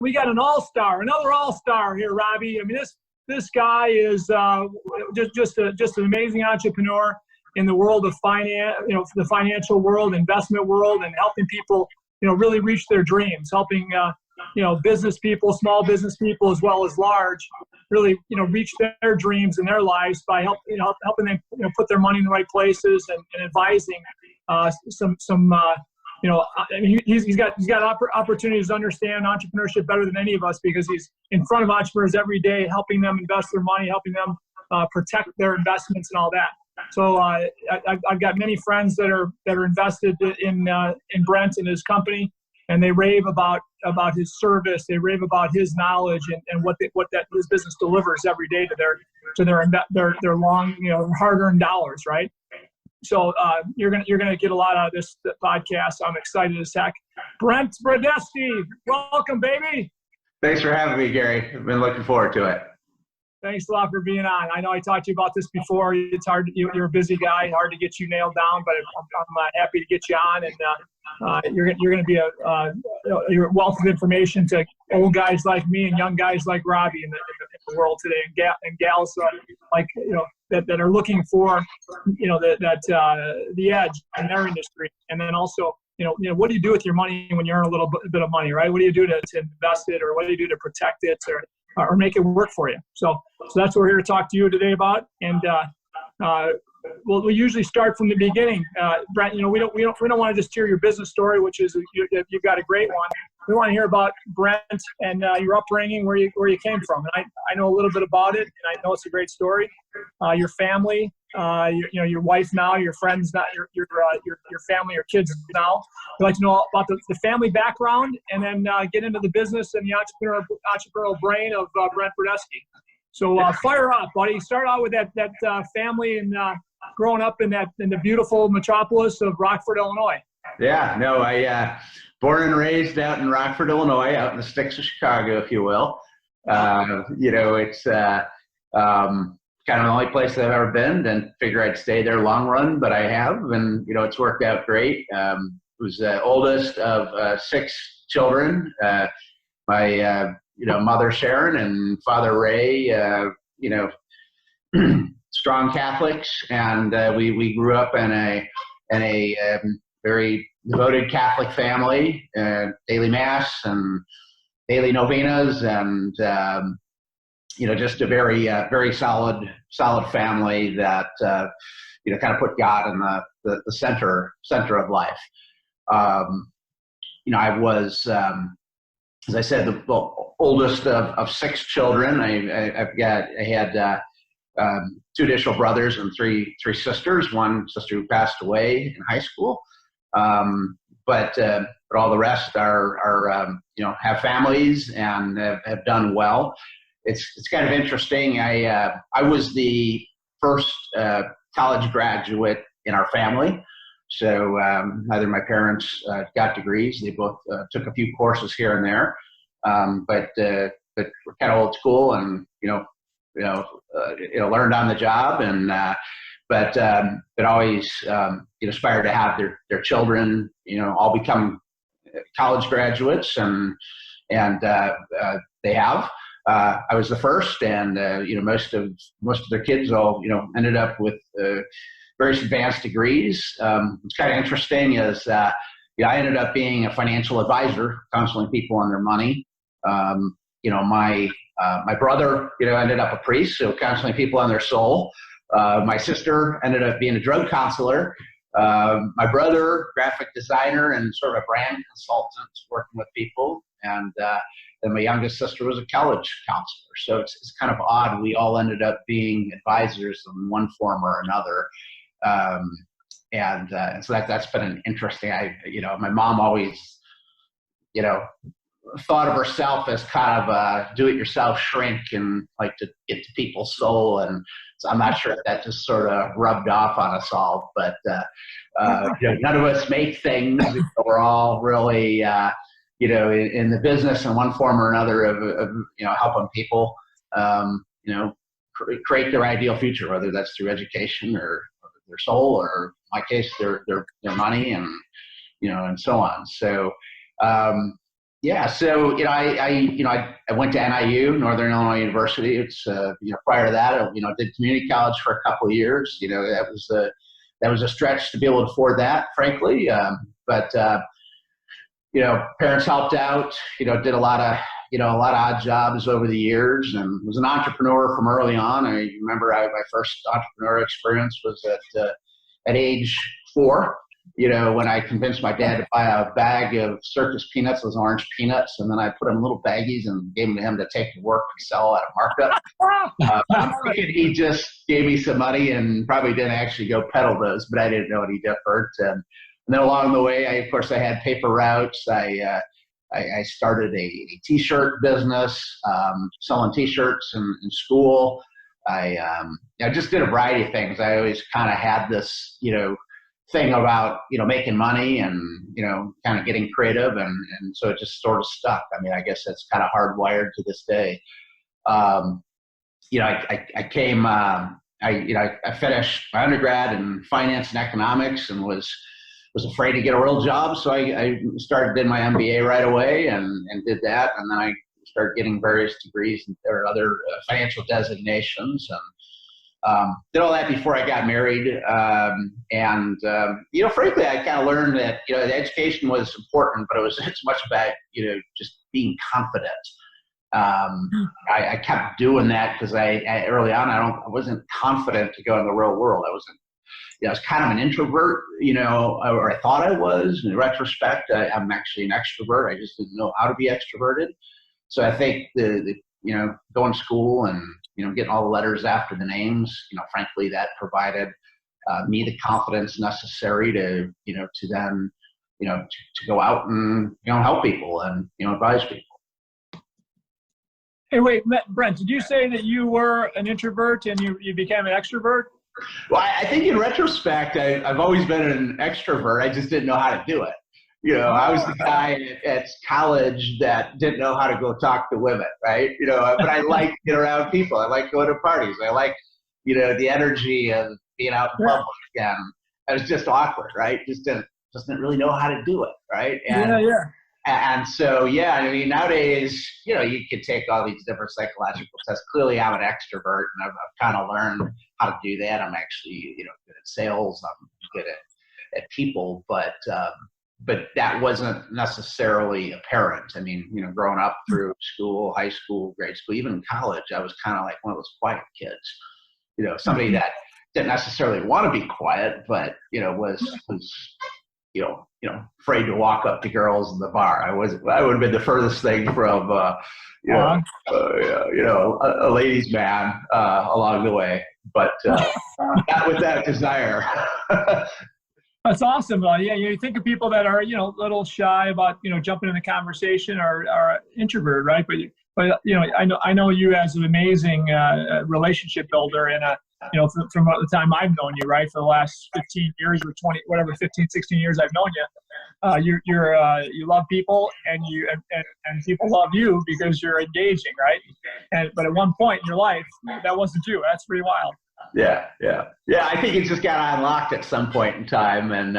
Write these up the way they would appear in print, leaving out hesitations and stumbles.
we got an all-star, another all-star here, Robbie. I mean, this guy is just an amazing entrepreneur in the world of finance, the financial world, investment world, and helping people, really reach their dreams, helping, business people, small business people, as well as large, really, reach their dreams in their lives by helping them, put their money in the right places and advising he's got opportunities to understand entrepreneurship better than any of us, because he's in front of entrepreneurs every day, helping them invest their money, helping them protect their investments and all that. So I've got many friends that are invested in Brent and his company, and they rave about his service. They rave about his knowledge and what his business delivers every day to their long, hard-earned dollars, right? So you're gonna get a lot out of this podcast. I'm excited as heck. Brent Brodeski, welcome, baby. Thanks for having me, Gary. I've been looking forward to it. Thanks a lot for being on. I know I talked to you about this before. It's hard. You're a busy guy. Hard to get you nailed down, but I'm happy to get you on. And you're going to be a wealth of information to old guys like me and young guys like Robbie in the world today, and gals that are looking for the edge in their industry. And then also, what do you do with your money when you earn a little bit of money, right? What do you do to invest it, or what do you do to protect it, or make it work for you? So that's what we're here to talk to you today about. And we usually start from the beginning. Brent, we don't want to just hear your business story, which is you've got a great one. We want to hear about Brent and your upbringing, where you came from. And I know a little bit about it, and I know it's a great story. Your family, your wife now, your friends now, your family, your kids now. We'd like to know about the family background, and then get into the business and the entrepreneurial brain of Brent Brodeski. So fire up, buddy. Start out with that family and growing up in the beautiful metropolis of Rockford, Illinois. Yeah, no, I born and raised out in Rockford, Illinois, out in the sticks of Chicago, if you will. It's kind of the only place I've ever been, and figure I'd stay there long run, but I have, and it's worked out great. Was the oldest of 6 children. My mother Sharon and father Ray, strong Catholics, and we grew up in a very devoted Catholic family, daily mass and daily novenas, and just a very solid family that kind of put God in the center of life. I was, as I said, the oldest of 6 children. I had 2 additional brothers and three sisters. One sister who passed away in high school, but all the rest are have families and have done well. It's kind of interesting. I was the first college graduate in our family. So neither of my parents got degrees. They both took a few courses here and there, but we're kind of old school, and learned on the job, and but always aspired to have their children all become college graduates, and they have. I was the first, and most of their kids all ended up with very advanced degrees. What's kind of interesting is I ended up being a financial advisor, counseling people on their money. My brother ended up a priest, so counseling people on their soul. My sister ended up being a drug counselor. My brother, graphic designer and sort of a brand consultant, working with people, and then my youngest sister was a college counselor. So it's kind of odd. We all ended up being advisors in one form or another. And so that's been an interesting, my mom always, thought of herself as kind of a do-it-yourself shrink, and like to get to people's soul. And so I'm not sure if that just sort of rubbed off on us all, but none of us make things. We're all really, in the business in one form or another of helping people, create their ideal future, whether that's through education or their soul, or in my case, their money, and and so on. So Yeah, so I went to NIU, Northern Illinois University. It's prior to that, I did community college for a couple of years. That was a stretch to be able to afford that, frankly. But parents helped out. Did a lot of odd jobs over the years, and was an entrepreneur from early on. I remember my first entrepreneurial experience was at age 4. When I convinced my dad to buy a bag of circus peanuts, those orange peanuts, and then I put them in little baggies and gave them to him to take to work and sell at a markup. I'm thinking he just gave me some money and probably didn't actually go peddle those, but I didn't know any different. And then along the way, I had paper routes. I started a T-shirt business, selling T-shirts in school. I just did a variety of things. I always kind of had this, thing about, making money and, kind of getting creative. And so it just sort of stuck. I mean, I guess that's kind of hardwired to this day. I finished my undergrad in finance and economics and was afraid to get a real job. So I did my MBA right away and did that. And then I started getting various degrees or other financial designations and did all that before I got married. Frankly, I kind of learned that, the education was important, but it's much about, just being confident. I kept doing that because I early on, I wasn't confident to go in the real world. I was kind of an introvert, or I thought I was. In retrospect, I'm actually an extrovert. I just didn't know how to be extroverted. So I think going to school and, getting all the letters after the names, frankly, that provided me the confidence necessary to then, to go out and, help people and, advise people. Hey, wait, Brent, did you say that you were an introvert and you became an extrovert? Well, I think in retrospect, I've always been an extrovert. I just didn't know how to do it. I was the guy at college that didn't know how to go talk to women, right? But I like being around people. I like going to parties. I like, the energy of being out in public. And I was just awkward, right? Just didn't really know how to do it, right? And so, I mean, nowadays, you can take all these different psychological tests. Clearly, I'm an extrovert, and I've kind of learned how to do that. I'm actually, good at sales. I'm good at people, but that wasn't necessarily apparent. I mean, growing up through school, high school, grade school, even in college, I was kind of like one of those quiet kids. Somebody that didn't necessarily want to be quiet, but was afraid to walk up to girls in the bar. I would have been the furthest thing from a ladies' man along the way, but not with that desire. That's awesome. You think of people that are, a little shy about, jumping in the conversation or introvert, right? But I know you as an amazing relationship builder and from the time I've known you, right? For the last 15 years or 20, whatever, 15, 16 years I've known you, you love people and people love you because you're engaging, right? But at one point in your life, that wasn't you. That's pretty wild. Yeah. I think it just got unlocked at some point in time, and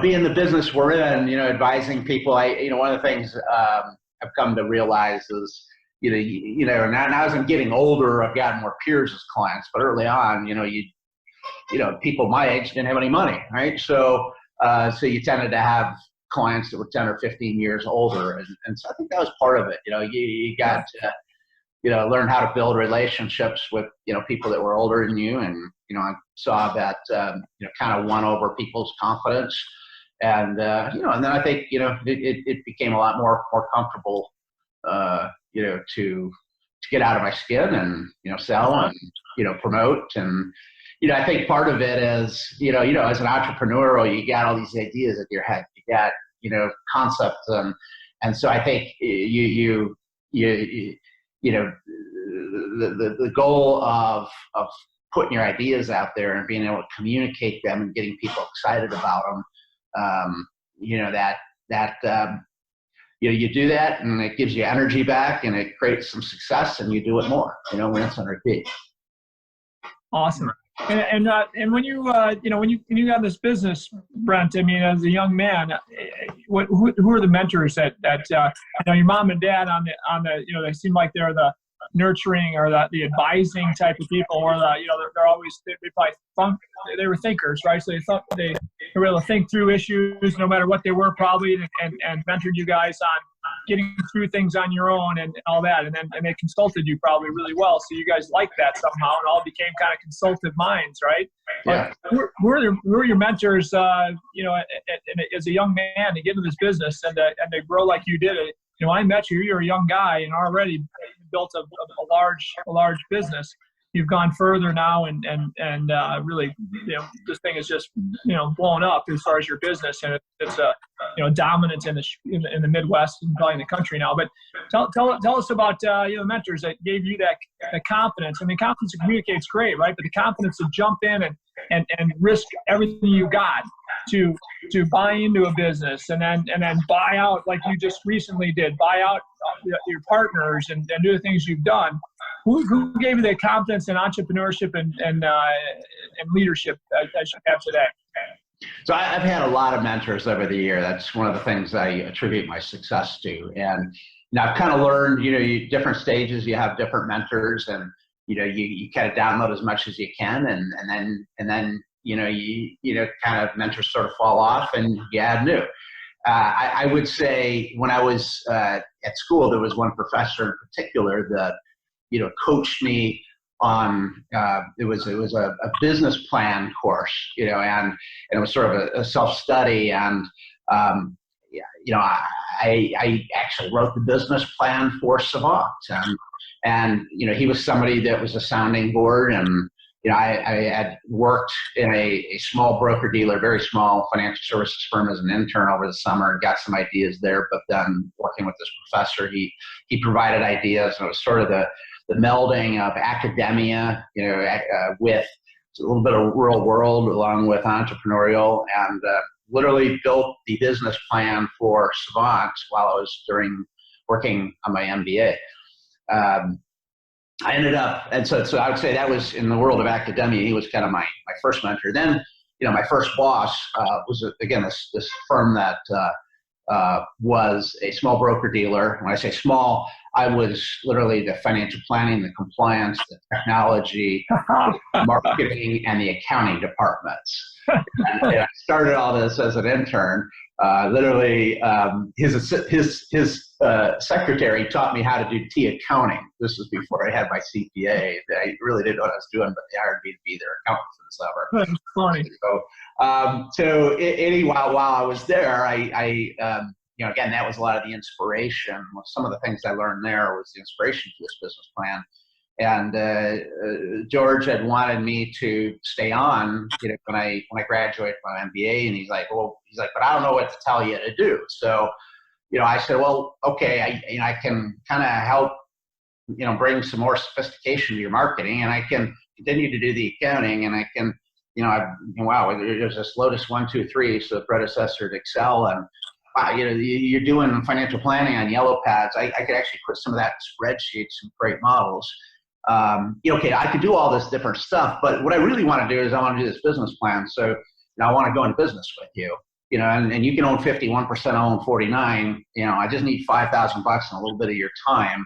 being the business we're in, advising people. One of the things I've come to realize is, now as I'm getting older, I've gotten more peers as clients. But early on, people my age didn't have any money, right? So you tended to have clients that were 10 or 15 years older, and so I think that was part of it. You got to learn how to build relationships with, people that were older than you. And, I saw that, kind of won over people's confidence. And, and then I think, it became a lot more comfortable, to get out of my skin and, sell and, promote. And, I think part of it is, as an entrepreneur, you got all these ideas in your head, you got, concepts. And so I think the goal of putting your ideas out there and being able to communicate them and getting people excited about them, you do that and it gives you energy back and it creates some success and you do it more, rinse and repeat. Awesome. And when you when you got this business, Brent, I mean, as a young man, who are the mentors that your mom and dad on the they seem like they're the nurturing or the advising type of people, or they're always they were thinkers, right? So they were able to think through issues no matter what they were, probably, and mentored you guys on getting through things on your own and all that, and they consulted you probably really well, so you guys liked that somehow and all became kind of consultative minds, right? Yeah. Who are your mentors as a young man to get into this business and to grow like you did it? I met you. You're a young guy and already built a large business. You've gone further now, and really, this thing is just blown up as far as your business, and it's dominant in the Midwest and probably in the country now. But tell us about the mentors that gave you that confidence. I mean, confidence to communicate's great, right? But the confidence to jump in and risk everything you got to buy into a business and then buy out, like you just recently did, buy out your partners and do the things you've done. Who gave you the confidence in entrepreneurship and leadership as you have today? So I've had a lot of mentors over the year. That's one of the things I attribute my success to. And I've kind of learned, different stages, you have different mentors, and you kind of download as much as you can, and then kind of mentors sort of fall off and you add new. I would say when I was at school, there was one professor in particular that coached me on it was a business plan course, and it was sort of a self-study, and I actually wrote the business plan for Savant, and he was somebody that was a sounding board, and I had worked in a small broker-dealer, very small financial services firm as an intern over the summer, and got some ideas there. But then working with this professor, he provided ideas, and it was sort of the melding of academia, with a little bit of real world along with entrepreneurial, and literally built the business plan for Savant while I was working on my MBA. I ended up, and so I would say that was in the world of academia. He was kind of my first mentor. Then, my first boss was, again, this firm that was a small broker-dealer. When I say small, I was literally the financial planning, the compliance, the technology, marketing, and the accounting departments. And I started all this as an intern. Literally, his secretary taught me how to do T accounting. This was before I had my CPA. I really didn't know what I was doing, but they hired me to be their accountant for the summer. That's funny. So while I was there, I again, that was a lot of the inspiration. Some of the things I learned there was the inspiration for this business plan. And George had wanted me to stay on, when I graduated from my MBA, and he's like, but I don't know what to tell you to do. So, I said, well, okay, I can kind of help, bring some more sophistication to your marketing, and I can continue to do the accounting, and I can, there's this Lotus 1, 2, 3, so the predecessor to Excel, and wow, you're doing financial planning on yellow pads. I could actually put some of that in spreadsheets and create models. Okay, I could do all this different stuff, but what I really want to do is I want to do this business plan. So I want to go into business with you, and you can own 51%, I own 49. I just need $5,000 and a little bit of your time,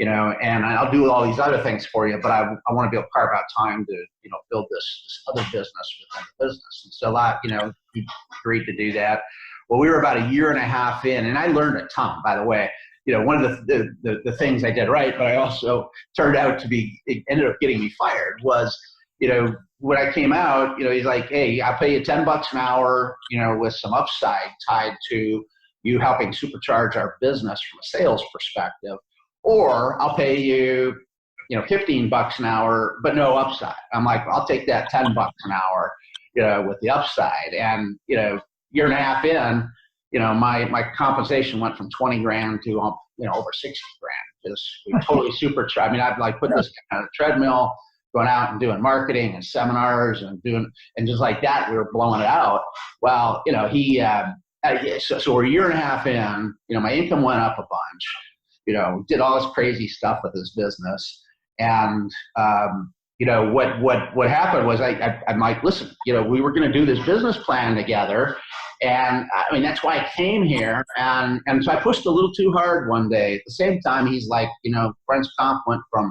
and I'll do all these other things for you, but I want to be able to carve out time to, build this other business within the business. And so he agreed to do that. Well, we were about a year and a half in, and I learned a ton, by the way. One of the things I did right, but I also turned out to be, it ended up getting me fired, was, when I came out, he's like, hey, I'll pay you $10 an hour, with some upside tied to you helping supercharge our business from a sales perspective, or I'll pay you, $15 an hour, but no upside. I'm like, I'll take that $10 an hour, with the upside. And, year and a half in, my compensation went from 20 grand to, over 60 grand. Just totally supercharged. I mean, I've put this kind of treadmill, going out and doing marketing and seminars and just like that, we were blowing it out. Well, so we're a year and a half in, my income went up a bunch, did all this crazy stuff with this business. And, what happened was I'm like, listen, we were going to do this business plan together. And I mean, that's why I came here. And so I pushed a little too hard one day. At the same time, he's like, Brent's comp went from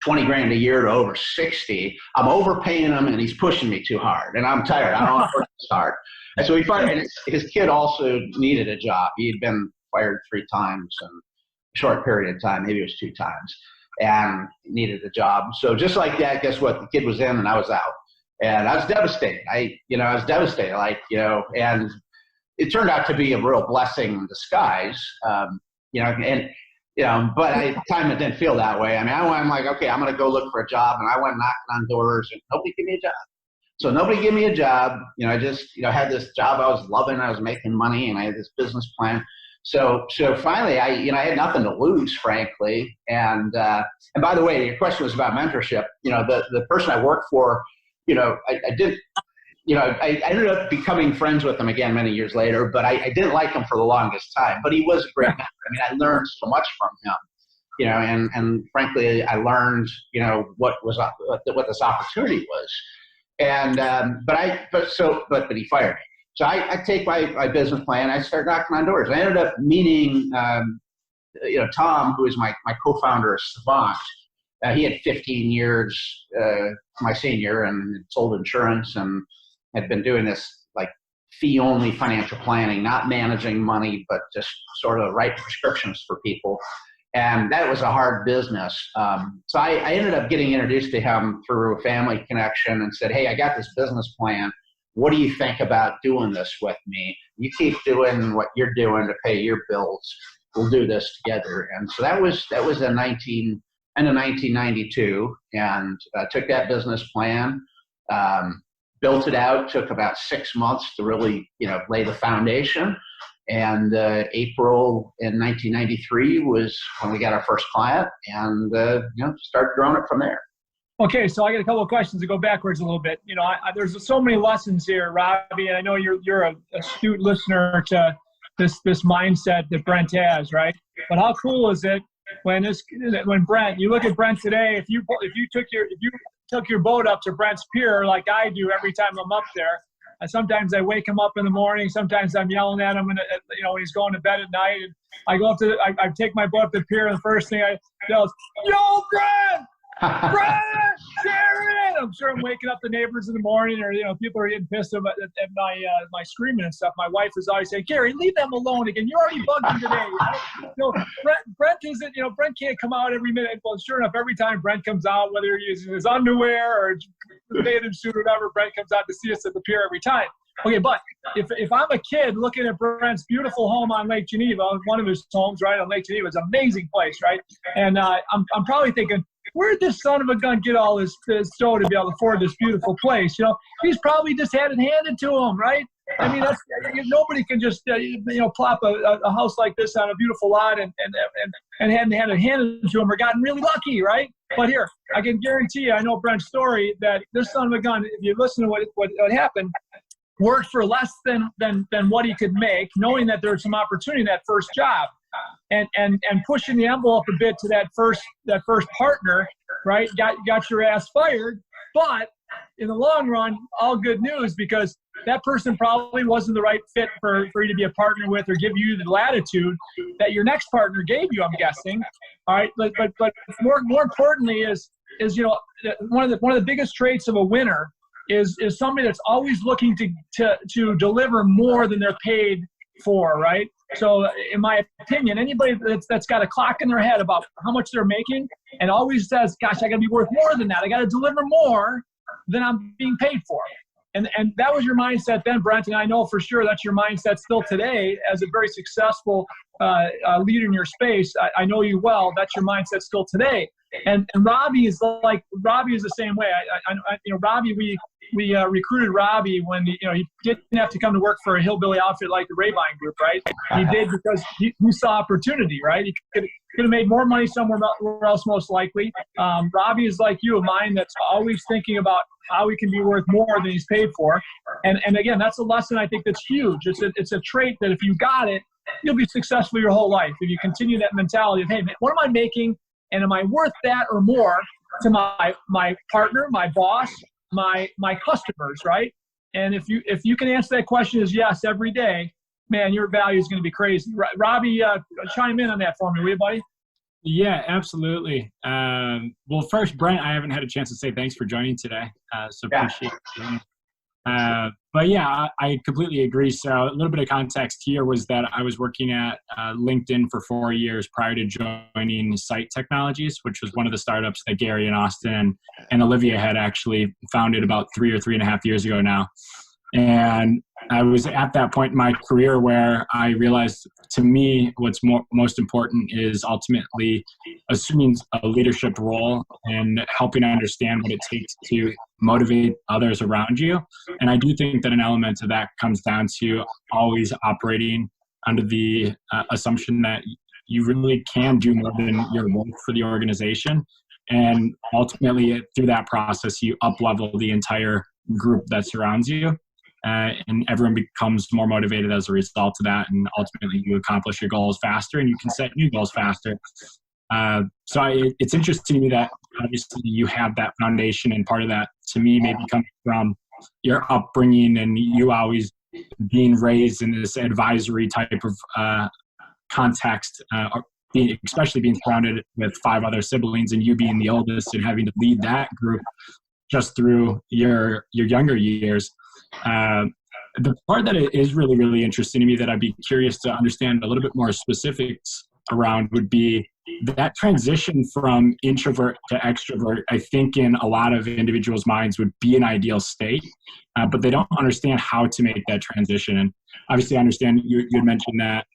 20 grand a year to over 60. I'm overpaying him and he's pushing me too hard. And I'm tired. I don't want to work this hard. And so he fired, and his kid also needed a job. He had been fired 3 times in a short period of time. Maybe it was 2 times. And needed a job. So just like that, guess what? The kid was in and I was out. And I was devastated. I was devastated. And it turned out to be a real blessing in disguise. But at the time it didn't feel that way. I mean, I'm like, okay, I'm going to go look for a job. And I went knocking on doors and nobody gave me a job. So nobody gave me a job. I just, had this job I was loving. I was making money and I had this business plan. So finally, I had nothing to lose, frankly. And by the way, your question was about mentorship. The person I worked for, I ended up becoming friends with him again many years later, but I didn't like him for the longest time. But he was a great mentor. I mean, I learned so much from him, and frankly, I learned, what this opportunity was. And but he fired me. So I take my business plan. I start knocking on doors. I ended up meeting, Tom, who is my co-founder of Savant. He had 15 years, my senior, and sold insurance and had been doing this like fee-only financial planning, not managing money, but just sort of write prescriptions for people. And that was a hard business. So I ended up getting introduced to him through a family connection and said, hey, I got this business plan. What do you think about doing this with me? You keep doing what you're doing to pay your bills. We'll do this together. And so that was end of 1992, and took that business plan, built it out. Took about 6 months to really, lay the foundation. And April in 1993 was when we got our first client, and started growing it from there. Okay, so I got a couple of questions to go backwards a little bit. There's so many lessons here, Robbie, and I know you're an astute listener to this mindset that Brent has, right? But how cool is it when Brent, you look at Brent today, if you took your boat up to Brent's pier like I do every time I'm up there, sometimes I wake him up in the morning, sometimes I'm yelling at him when he's going to bed at night, and I go up to I take my boat up to the pier, and the first thing I yell is, "Yo, Brent! Brent, Sharon!" I'm sure I'm waking up the neighbors in the morning, or people are getting pissed at my screaming and stuff. My wife is always saying, "Gary, leave them alone again. You already bugged him today." Brent isn't. Brent can't come out every minute. Well, sure enough, every time Brent comes out, whether he's in his underwear or the bathing suit or whatever, Brent comes out to see us at the pier every time. Okay, but if I'm a kid looking at Brent's beautiful home on Lake Geneva, one of his homes right on Lake Geneva, it's an amazing place, right? And I'm probably thinking, where'd this son of a gun get all this dough to be able to afford this beautiful place? He's probably just had it handed to him, right? I mean, nobody can just plop a house like this on a beautiful lot and hadn't had it handed to him or gotten really lucky, right? But here, I can guarantee you, I know Brent's story, that this son of a gun, if you listen to what happened, worked for less than what he could make, knowing that there was some opportunity in that first job. And pushing the envelope a bit to that first partner, right? Got your ass fired, but in the long run, all good news, because that person probably wasn't the right fit for you to be a partner with or give you the latitude that your next partner gave you, I'm guessing. All right, but more importantly is one of the biggest traits of a winner is somebody that's always looking to deliver more than they're paid for, right? So in my opinion, anybody that's got a clock in their head about how much they're making and always says, gosh, I got to be worth more than that. I got to deliver more than I'm being paid for. And that was your mindset then, Brent, and I know for sure that's your mindset still today as a very successful leader in your space. I know you well. That's your mindset still today. And Robbie is the same way. Robbie, we recruited Robbie when he didn't have to come to work for a hillbilly outfit like the Rabine Group, right? He did because he saw opportunity, right? He could have made more money somewhere else, most likely. Robbie is like you, of mine, that's always thinking about how he can be worth more than he's paid for. And again, that's a lesson I think that's huge. It's a trait that if you got it, you'll be successful your whole life. If you continue that mentality of, hey, man, what am I making? And am I worth that or more? to my partner, my boss, my customers, right? And if you can answer that question as yes every day, man, your value is going to be crazy. Robbie, chime in on that for me, will you, buddy? Yeah, absolutely. Well, first, Brent, I haven't had a chance to say thanks for joining today, so appreciate it. But yeah, I completely agree. So a little bit of context here was that I was working at LinkedIn for 4 years prior to joining Site Technologies, which was one of the startups that Gary and Austin and Olivia had actually founded about 3 or 3.5 years ago now. And I was at that point in my career where I realized, to me, what's most important is ultimately assuming a leadership role and helping understand what it takes to motivate others around you. And I do think that an element of that comes down to always operating under the assumption that you really can do more than your work for the organization. And ultimately, through that process, you up-level the entire group that surrounds you. And everyone becomes more motivated as a result of that. And ultimately, you accomplish your goals faster and you can set new goals faster. It's interesting to me that obviously you have that foundation, and part of that to me maybe comes from your upbringing and you always being raised in this advisory type of context, especially being surrounded with 5 other siblings and you being the oldest and having to lead that group just through your younger years. The part that is really, really interesting to me that I'd be curious to understand a little bit more specifics around would be that transition from introvert to extrovert. I think in a lot of individuals' minds would be an ideal state, but they don't understand how to make that transition. And obviously I understand you had mentioned that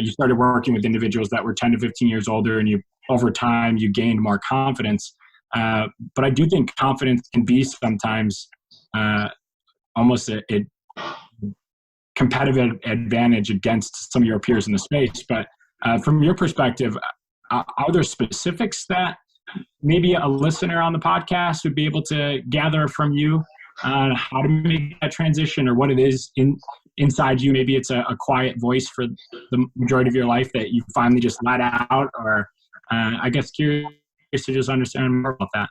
you started working with individuals that were 10 to 15 years older, and over time you gained more confidence. But I do think confidence can be sometimes almost a competitive advantage against some of your peers in the space. But from your perspective, are there specifics that maybe a listener on the podcast would be able to gather from you on how to make that transition, or what it is inside you? Maybe it's a quiet voice for the majority of your life that you finally just let out, or I guess curious to just understand more about that.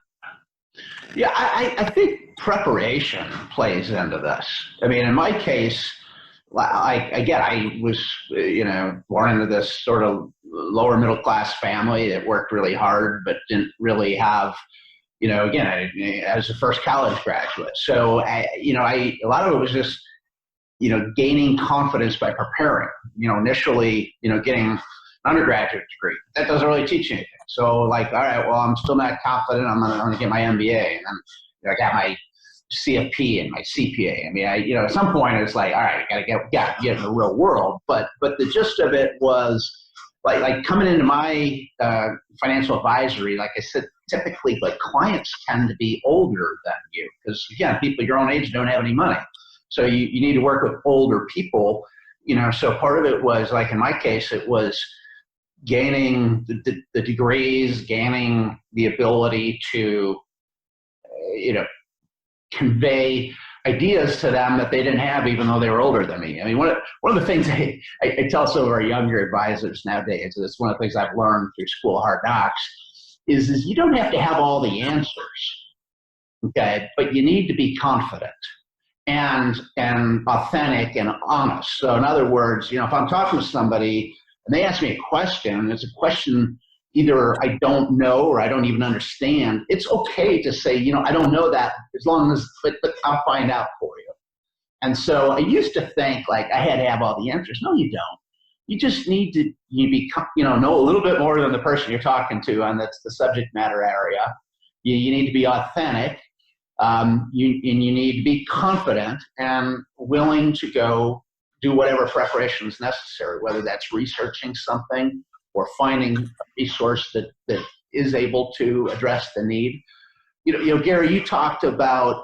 Yeah, I think preparation plays into this. I mean, in my case, I was, born into this sort of lower middle class family that worked really hard, but didn't really have, I was the first college graduate. So, a lot of it was just, gaining confidence by preparing, initially, getting an undergraduate degree. That doesn't really teach you anything. So all right, well, I'm still not confident. I'm going to get my MBA, and then I got my CFP and my CPA. I mean, at some point it's like, all right, I got to get in the real world. But the gist of it was like coming into my financial advisory, like I said, typically clients tend to be older than you, because again, people your own age don't have any money. So you need to work with older people, so part of it was, like in my case, it was gaining the degrees, gaining the ability to, convey ideas to them that they didn't have, even though they were older than me. I mean, one of the things I tell some of our younger advisors nowadays, and it's one of the things I've learned through School of Hard Knocks, is you don't have to have all the answers, okay? But you need to be confident and authentic and honest. So in other words, if I'm talking to somebody and they ask me a question, and it's a question either I don't know or I don't even understand, it's okay to say, I don't know that, as long as, but I'll find out for you. And so I used to think like I had to have all the answers. No, you don't. You just need to know a little bit more than the person you're talking to, and that's the subject matter area. You need to be authentic. You need to be confident and willing to go do whatever preparation is necessary, whether that's researching something or finding a resource that is able to address the need. Gary, you talked about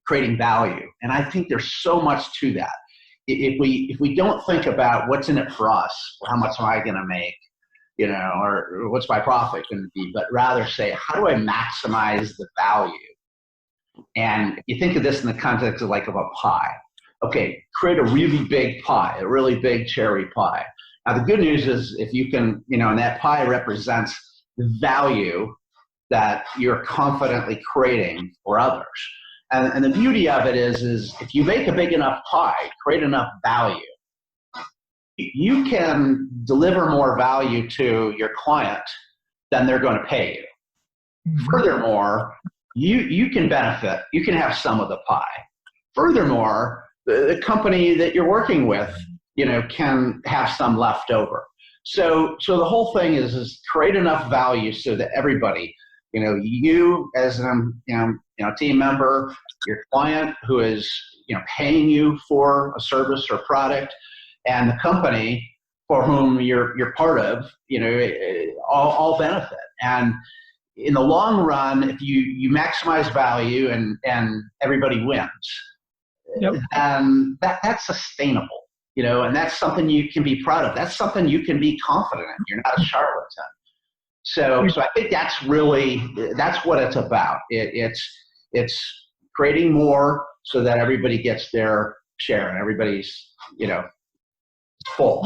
creating value, and I think there's so much to that. If we don't think about what's in it for us, or how much am I going to make, or what's my profit going to be, but rather say, how do I maximize the value? And you think of this in the context of a pie. Okay, create a really big pie, a really big cherry pie. Now, the good news is if you can, and that pie represents the value that you're confidently creating for others. And the beauty of it is if you make a big enough pie, create enough value, you can deliver more value to your client than they're going to pay you. Furthermore, you can benefit. You can have some of the pie. Furthermore, the company that you're working with, can have some left over. So the whole thing is create enough value so that everybody, you as a team member, your client who is paying you for a service or product, and the company for whom you're part of, all benefit. And in the long run, if you maximize value and everybody wins, yep. And that's sustainable, and that's something you can be proud of. That's something you can be confident in. You're not a charlatan. So I think that's what it's about. It's creating more so that everybody gets their share and everybody's, full.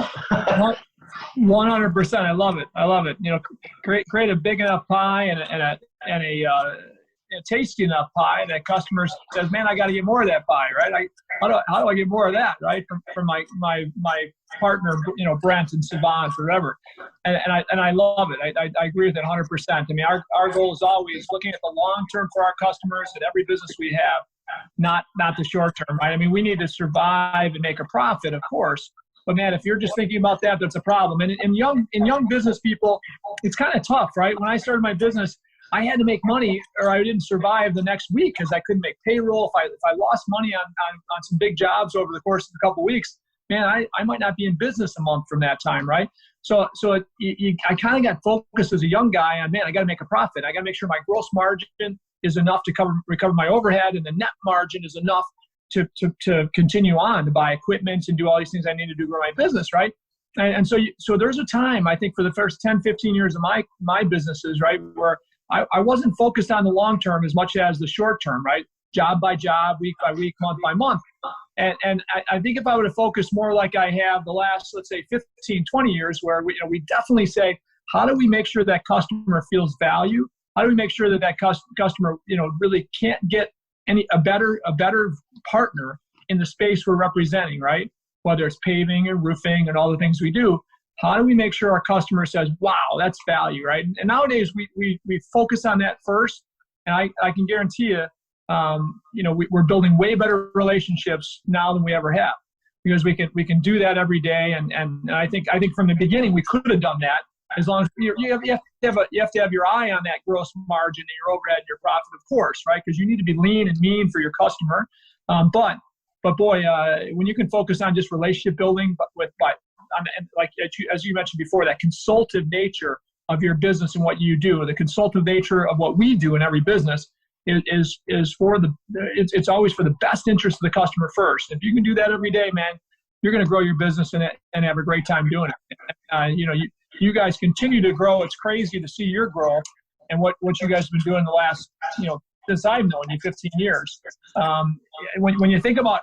100%. I love it. Create a big enough pie and a tasty enough pie that customer says, man, I got to get more of that pie, right? How do I get more of that, right? From my partner, Brent and Savant or whatever. And I love it. I agree with it 100%. I mean, our goal is always looking at the long term for our customers at every business we have, not the short term, right? I mean, we need to survive and make a profit, of course. But man, if you're just thinking about that, that's a problem. And in young business people, it's kind of tough, right? When I started my business, I had to make money or I didn't survive the next week because I couldn't make payroll. If I lost money on some big jobs over the course of a couple of weeks, man, I might not be in business a month from that time, right? So I kind of got focused as a young guy on, man, I got to make a profit. I got to make sure my gross margin is enough to recover my overhead, and the net margin is enough to continue on to buy equipment and do all these things I need to do to grow my business, right? And so there's a time, I think, for the first 10, 15 years of my businesses, right, where I wasn't focused on the long term as much as the short term, right? Job by job, week by week, month by month. And I think if I would have focused more like I have the last, let's say, 15, 20 years, where we definitely say, how do we make sure that customer feels value? How do we make sure that customer, really can't get a better partner in the space we're representing, right? Whether it's paving or roofing and all the things we do, how do we make sure our customer says, wow, that's value, right? And nowadays we focus on that first, and I can guarantee you, we're building way better relationships now than we ever have, because we can do that every day. And I think from the beginning we could have done that, as long as you have to have your eye on that gross margin and your overhead and your profit, of course, right? Because you need to be lean and mean for your customer. But boy, when you can focus on just relationship building, as you mentioned before, that consultative nature of your business and what you do, the consultative nature of what we do in every business is it's always for the best interest of the customer first. If you can do that every day, man, you're going to grow your business and have a great time doing it. You guys continue to grow. It's crazy to see your growth and what you guys have been doing the last, since I've known you, 15 years. When you think about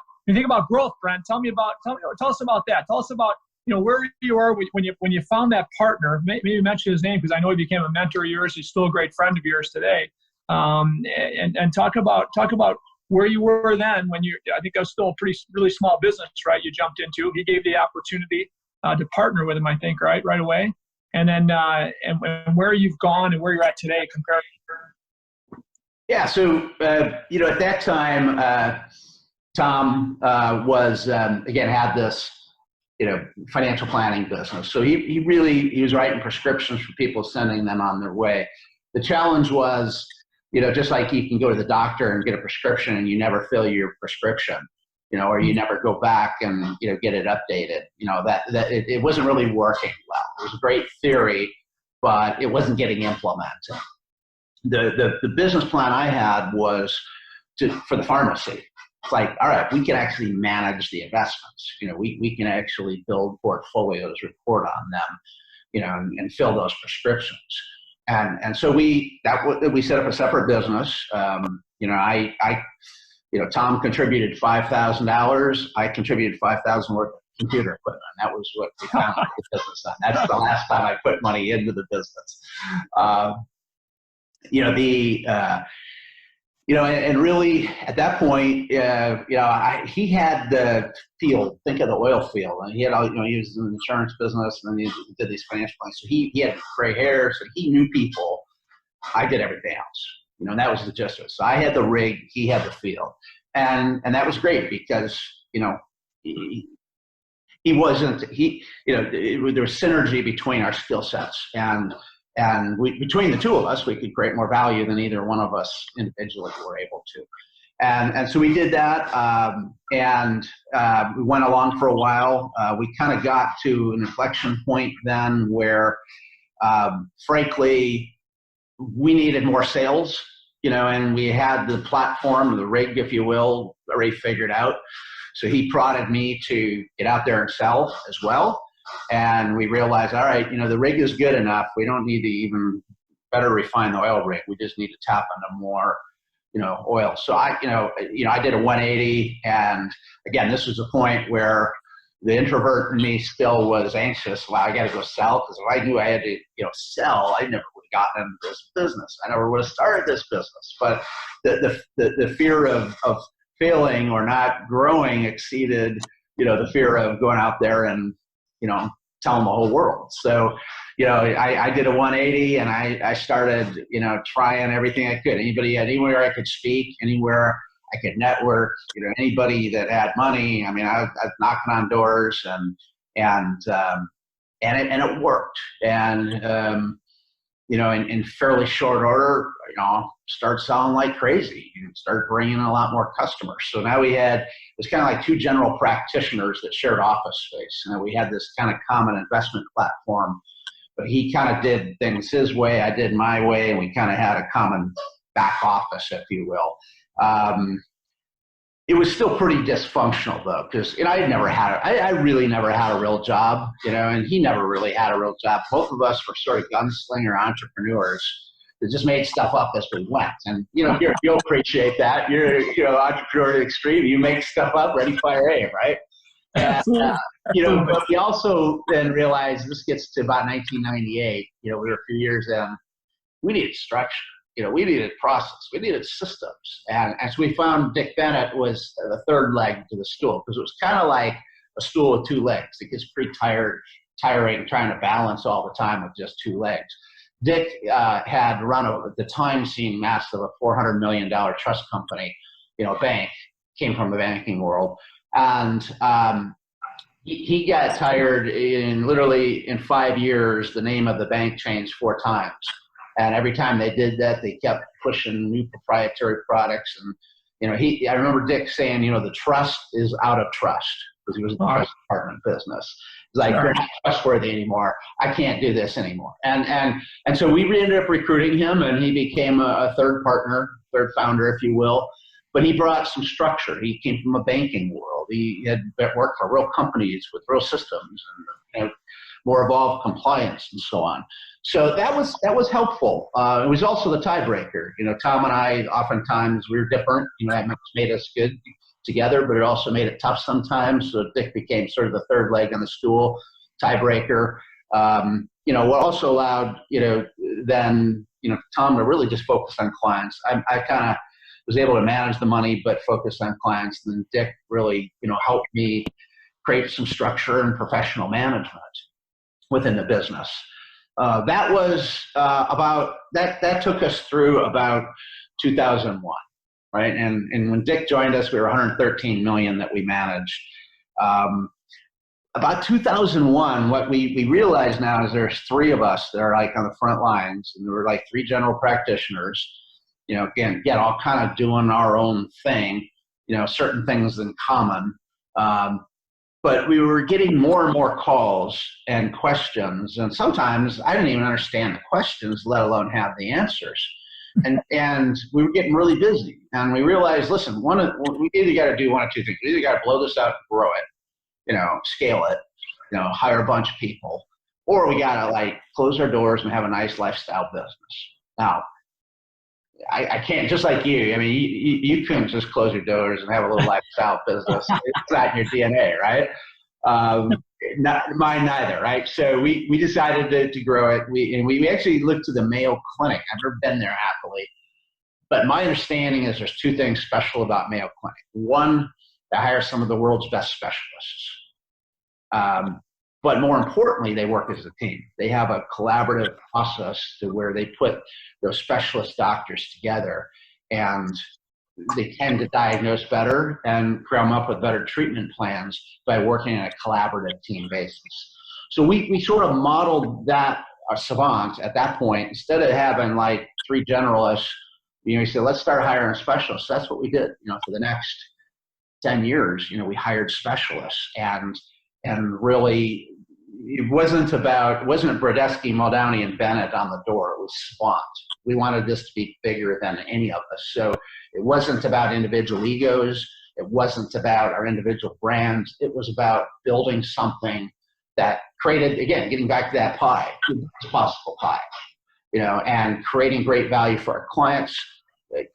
growth, Brent, tell us about that. Tell us about where you are when you found that partner. Maybe mention his name, because I know he became a mentor of yours. He's still a great friend of yours today. And talk about where you were then when I think that was still a really small business, right? You jumped into. He gave the opportunity to partner with him, I think, right away. And then and where you've gone and where you're at today compared. Yeah. So at that time, Tom was again had this financial planning business. So he was writing prescriptions for people, sending them on their way. The challenge was, just like you can go to the doctor and get a prescription and you never fill your prescription, or you never go back and, get it updated, that it wasn't really working well. It was a great theory, but it wasn't getting implemented. The business plan I had was for the pharmacy. It's like, all right, we can actually manage the investments. We can actually build portfolios, report on them, and fill those prescriptions. And so we set up a separate business. Tom contributed $5,000. I contributed $5,000 worth of computer equipment. That was what we found the business on. That's the last time I put money into the business. and really at that point, he had the field. Think of the oil field, and he had all, he was in the insurance business, and then he did these financial plans. So he had gray hair, so he knew people. I did everything else, and that was the gist of it. So I had the rig, he had the field, and that was great because there was synergy between our skill sets, and between the two of us, we could create more value than either one of us individually were able to. And so we did that, and we went along for a while. We kind of got to an inflection point then where, frankly, we needed more sales, and we had the platform, the rig, if you will, already figured out. So he prodded me to get out there and sell as well. And we realized, all right, the rig is good enough. We don't need to even better refine the oil rig. We just need to tap into more, oil. So I did a 180. And again, this was a point where the introvert in me still was anxious. Well, I got to go sell, because if I knew I had to, sell, I never would have gotten into this business. I never would have started this business. But the fear of failing or not growing exceeded, the fear of going out there and, telling the whole world. So, I did a 180, and I started, trying everything I could. Anywhere I could speak, anywhere I could network, anybody that had money. I mean, I was knocking on doors, and it worked. And, in fairly short order, start selling like crazy and start bringing in a lot more customers. So now it was kind of like two general practitioners that shared office space. And we had this kind of common investment platform, but he kind of did things his way, I did my way, and we kind of had a common back office, if you will. It was still pretty dysfunctional, though, because I really never had a real job, and he never really had a real job. Both of us were sort of gunslinger entrepreneurs that just made stuff up as we went. And you'll appreciate that. You're entrepreneur to the extreme. You make stuff up, ready, fire, aim, right? And, but we also then realized, this gets to about 1998. We were a few years in. We needed structure. We needed process. We needed systems. And as we found, Dick Bennett was the third leg to the stool, because it was kind of like a stool with two legs. It gets pretty tiring trying to balance all the time with just two legs. Dick had run, at the time, seemed massive, a $400 million trust company, bank, came from the banking world. And he got tired. Literally in 5 years, the name of the bank changed 4 times. And every time they did that, they kept pushing new proprietary products. And, I remember Dick saying, the trust is out of trust, because he was in the trust department business. He's like, you're not trustworthy anymore. I can't do this anymore. And so we ended up recruiting him, and he became a third partner, third founder, if you will. But he brought some structure. He came from a banking world. He had worked for real companies with real systems and more evolved compliance and so on. So that was helpful. It was also the tiebreaker. Tom and I, oftentimes, we were different. That made us good together, but it also made it tough sometimes. So Dick became sort of the third leg on the stool, tiebreaker. What also allowed, then, Tom to really just focus on clients. I kind of was able to manage the money, but focus on clients. And then Dick really, helped me create some structure and professional management within the business. That was that took us through about 2001, right? And when Dick joined us, we were 113 million that we managed. About 2001, what we realize now is there's 3 of us that are like on the front lines, and we're like 3 general practitioners, again, all kind of doing our own thing, certain things in common. But we were getting more and more calls and questions, and sometimes I didn't even understand the questions, let alone have the answers. And we were getting really busy, and we realized, listen, we either got to do one of 2 things. We either got to blow this out and grow it, scale it, hire a bunch of people, or we got to close our doors and have a nice lifestyle business. Now, I can't, just like you. I mean, you couldn't just close your doors and have a little lifestyle business. It's not in your DNA, right? Not mine neither, right? So we decided to grow it. We actually looked to the Mayo Clinic. I've never been there happily, but my understanding is there's two things special about Mayo Clinic. One, they hire some of the world's best specialists. But more importantly, they work as a team. They have a collaborative process to where they put those specialist doctors together, and they tend to diagnose better and come up with better treatment plans by working on a collaborative team basis. So we sort of modeled that, Savant, at that point. Instead of having like three generalists, we said, let's start hiring specialists. That's what we did, for the next 10 years, we hired specialists, and really, it wasn't Brodeski, Muldowney, and Bennett on the door. It was Savant. We wanted this to be bigger than any of us. So it wasn't about individual egos. It wasn't about our individual brands. It was about building something that created, again, getting back to that pie, the best possible pie, and creating great value for our clients,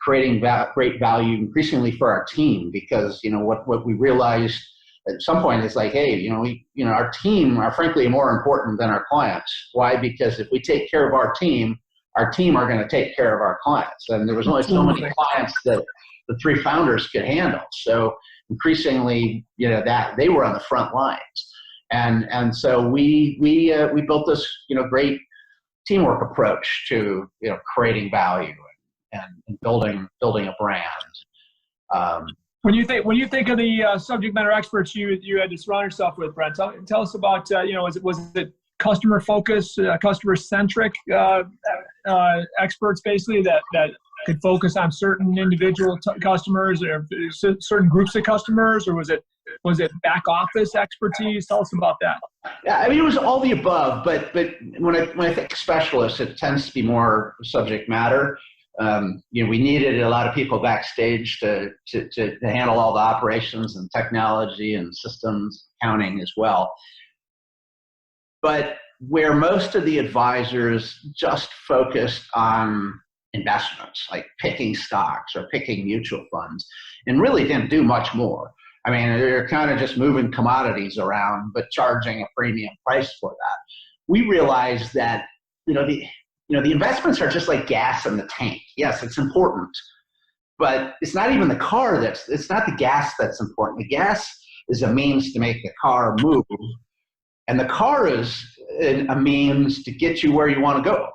creating great value increasingly for our team, because, what we realized at some point is like, hey, our team are frankly more important than our clients. Why? Because if we take care of our team are going to take care of our clients. And there was only so many clients that the three founders could handle. So increasingly, that they were on the front lines. And so we built this, great teamwork approach to, creating value and building a brand. When you think of the subject matter experts you had to surround yourself with, Brent, tell us about was it customer focused, customer centric experts basically that could focus on certain individual customers or certain groups of customers, or was it back office expertise? Tell us about that. Yeah, it was all the above, but when I think specialists, it tends to be more subject matter. We needed a lot of people backstage to handle all the operations and technology and systems, accounting as well. But where most of the advisors just focused on investments, like picking stocks or picking mutual funds, and really didn't do much more. I mean, they're kind of just moving commodities around, but charging a premium price for that. We realized that, the investments are just like gas in the tank. Yes, it's important, but it's not even the car it's not the gas that's important. The gas is a means to make the car move, and the car is a means to get you where you want to go.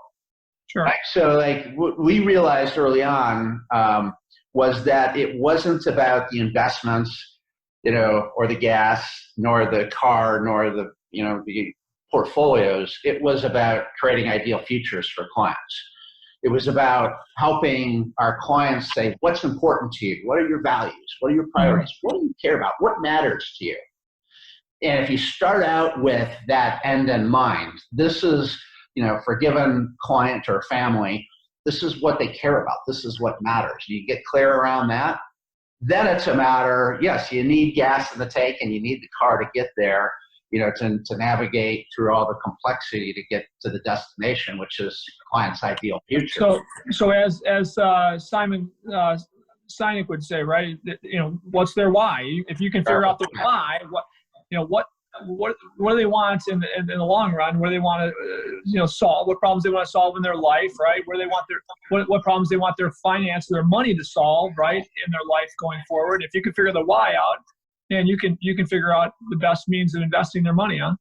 Sure. Right? So what we realized early on was that it wasn't about the investments, or the gas, nor the car, nor the portfolios. It was about creating ideal futures for clients. It was about helping our clients say, what's important to you? What are your values? What are your priorities? What do you care about? What matters to you? And if you start out with that end in mind, this is, for a given client or family, this is what they care about. This is what matters. You get clear around that. Then it's a matter, yes, you need gas in the tank and you need the car to get there, to navigate through all the complexity to get to the destination, which is the client's ideal future. So as Simon Sinek would say, right? What's their why? If you can figure out the why, what do they want in the long run? What do they want to solve? What problems they want to solve in their life, right? Where they want what problems they want their finance, their money to solve, right, in their life going forward. If you can figure the why out, and you can figure out the best means of investing their money, huh?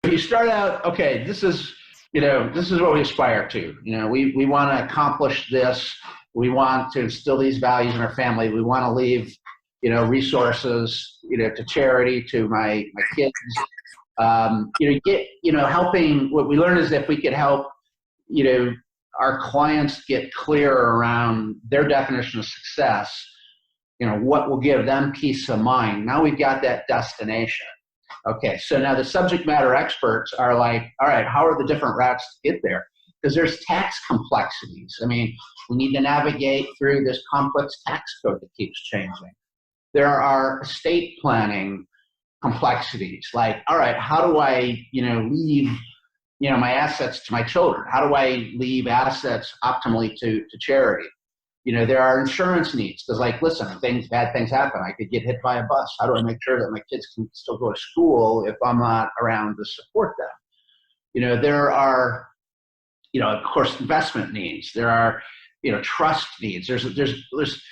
If you start out, okay, this is what we aspire to. We want to accomplish this. We want to instill these values in our family. We want to leave, resources, to charity, to my kids. Helping. What we learned is if we could help, our clients get clear around their definition of success, what will give them peace of mind. Now we've got that destination. Okay, so now the subject matter experts are like, all right, how are the different routes to get there? Because there's tax complexities. I mean, we need to navigate through this complex tax code that keeps changing. There are estate planning complexities, like, all right, how do I, leave, my assets to my children? How do I leave assets optimally to charity? There are insurance needs because, like, listen, bad things happen. I could get hit by a bus. How do I make sure that my kids can still go to school if I'm not around to support them? There are, of course, investment needs. There are, trust needs. There's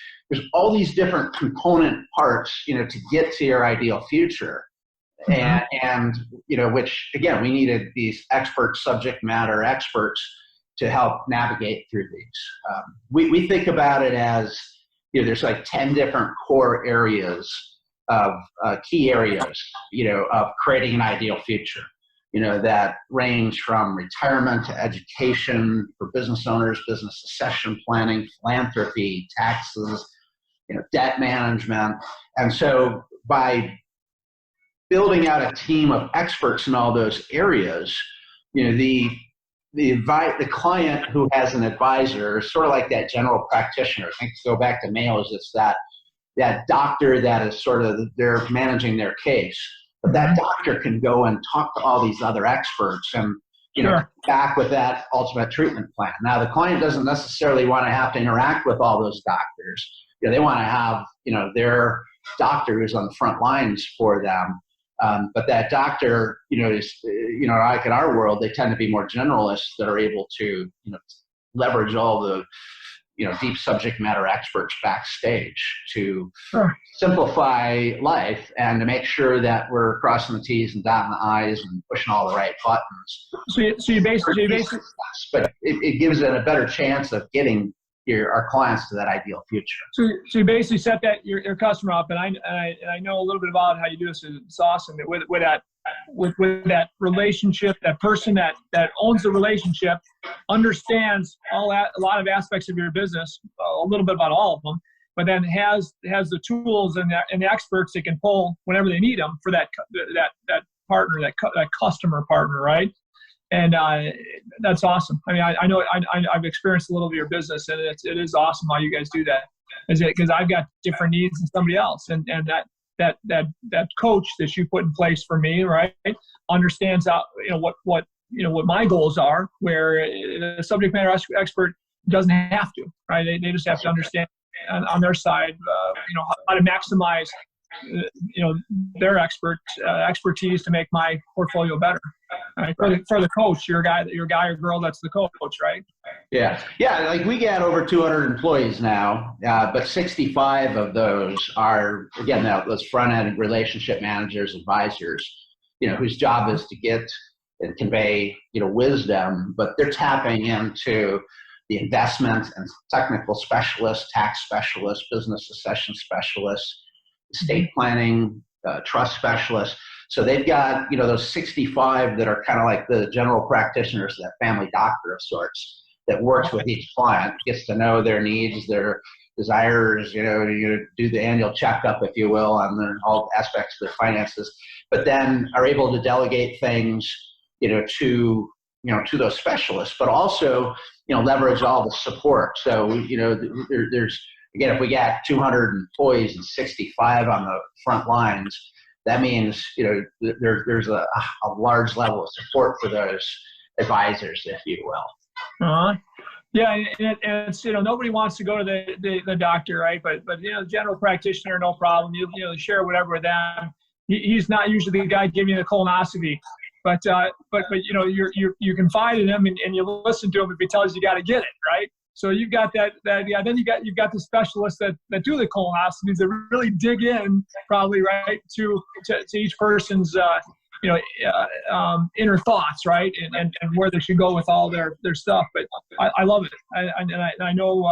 all these different component parts, to get to your ideal future. And which, again, we needed these subject matter experts to help navigate through these. We think about it as, there's like 10 different core areas of key areas, of creating an ideal future, that range from retirement to education for business owners, business succession planning, philanthropy, taxes, debt management. And so by building out a team of experts in all those areas, the client who has an advisor is sort of like that general practitioner. I think to go back to males, it's that doctor that is sort of, they're managing their case. But that doctor can go and talk to all these other experts and, back with that ultimate treatment plan. Now, the client doesn't necessarily want to have to interact with all those doctors. They want to have, their doctor who's on the front lines for them. But that doctor, is, like in our world, they tend to be more generalists that are able to, leverage all the, deep subject matter experts backstage to simplify life and to make sure that we're crossing the T's and dotting the I's and pushing all the right buttons. So you basically, but it gives it a better chance of getting our clients to that ideal future. So you basically set that your customer up, and I know a little bit about how you do this. It's awesome with that relationship, that person that owns the relationship understands a lot of aspects of your business, a little bit about all of them, but then has the tools and the experts that can pull whenever they need them for that partner, that customer partner, right? And that's awesome. I mean, I know I've experienced a little of your business, and it is awesome how you guys do that. Because I've got different needs than somebody else, and that coach that you put in place for me, right, understands how, what my goals are. Where the subject matter expert doesn't have to, right? They just have to understand on their side, how to maximize, their expertise to make my portfolio better. Right? For the coach, your guy or girl, that's the coach, right? Yeah. Like we got over 200 employees now, but 65 of those are, again, those front-end relationship managers, advisors, whose job is to get and convey, wisdom, but they're tapping into the investment and technical specialists, tax specialists, business succession specialists, estate planning, trust specialists. So they've got, those 65 that are kind of like the general practitioners, that family doctor of sorts that works with each client, gets to know their needs, their desires, you do the annual checkup, if you will, on all aspects of their finances, but then are able to delegate things, to those specialists, but also, leverage all the support. So, there's, again, if we got 200 employees and 65 on the front lines, that means, there's a large level of support for those advisors, if you will. Yeah, and it's, nobody wants to go to the doctor, right? But general practitioner, no problem. You share whatever with them. He's not usually the guy giving you the colonoscopy, but you confide in him and you listen to him if he tells you got to get it, right? So you've got that. Then you've got the specialists that do the colonoscopies that really dig in, probably, right, to each person's inner thoughts, right, and where they should go with all their stuff. But I love it, I know.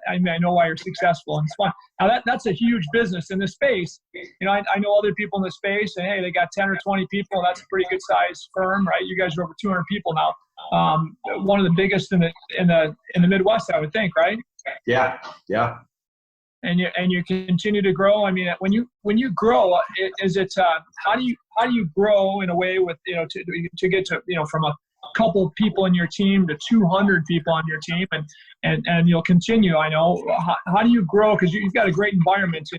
I know why you're successful, and it's fun. Now that's a huge business in this space. I know other people in the space, and hey, they got 10 or 20 people. That's a pretty good size firm, right? You guys are over 200 people now. One of the biggest in the Midwest, I would think, right? Yeah. And you continue to grow. I mean, when you grow, how do you grow in a way with to get to from a couple people in your team to 200 people on your team, and you'll continue. I know. How do you grow? Because you've got a great environment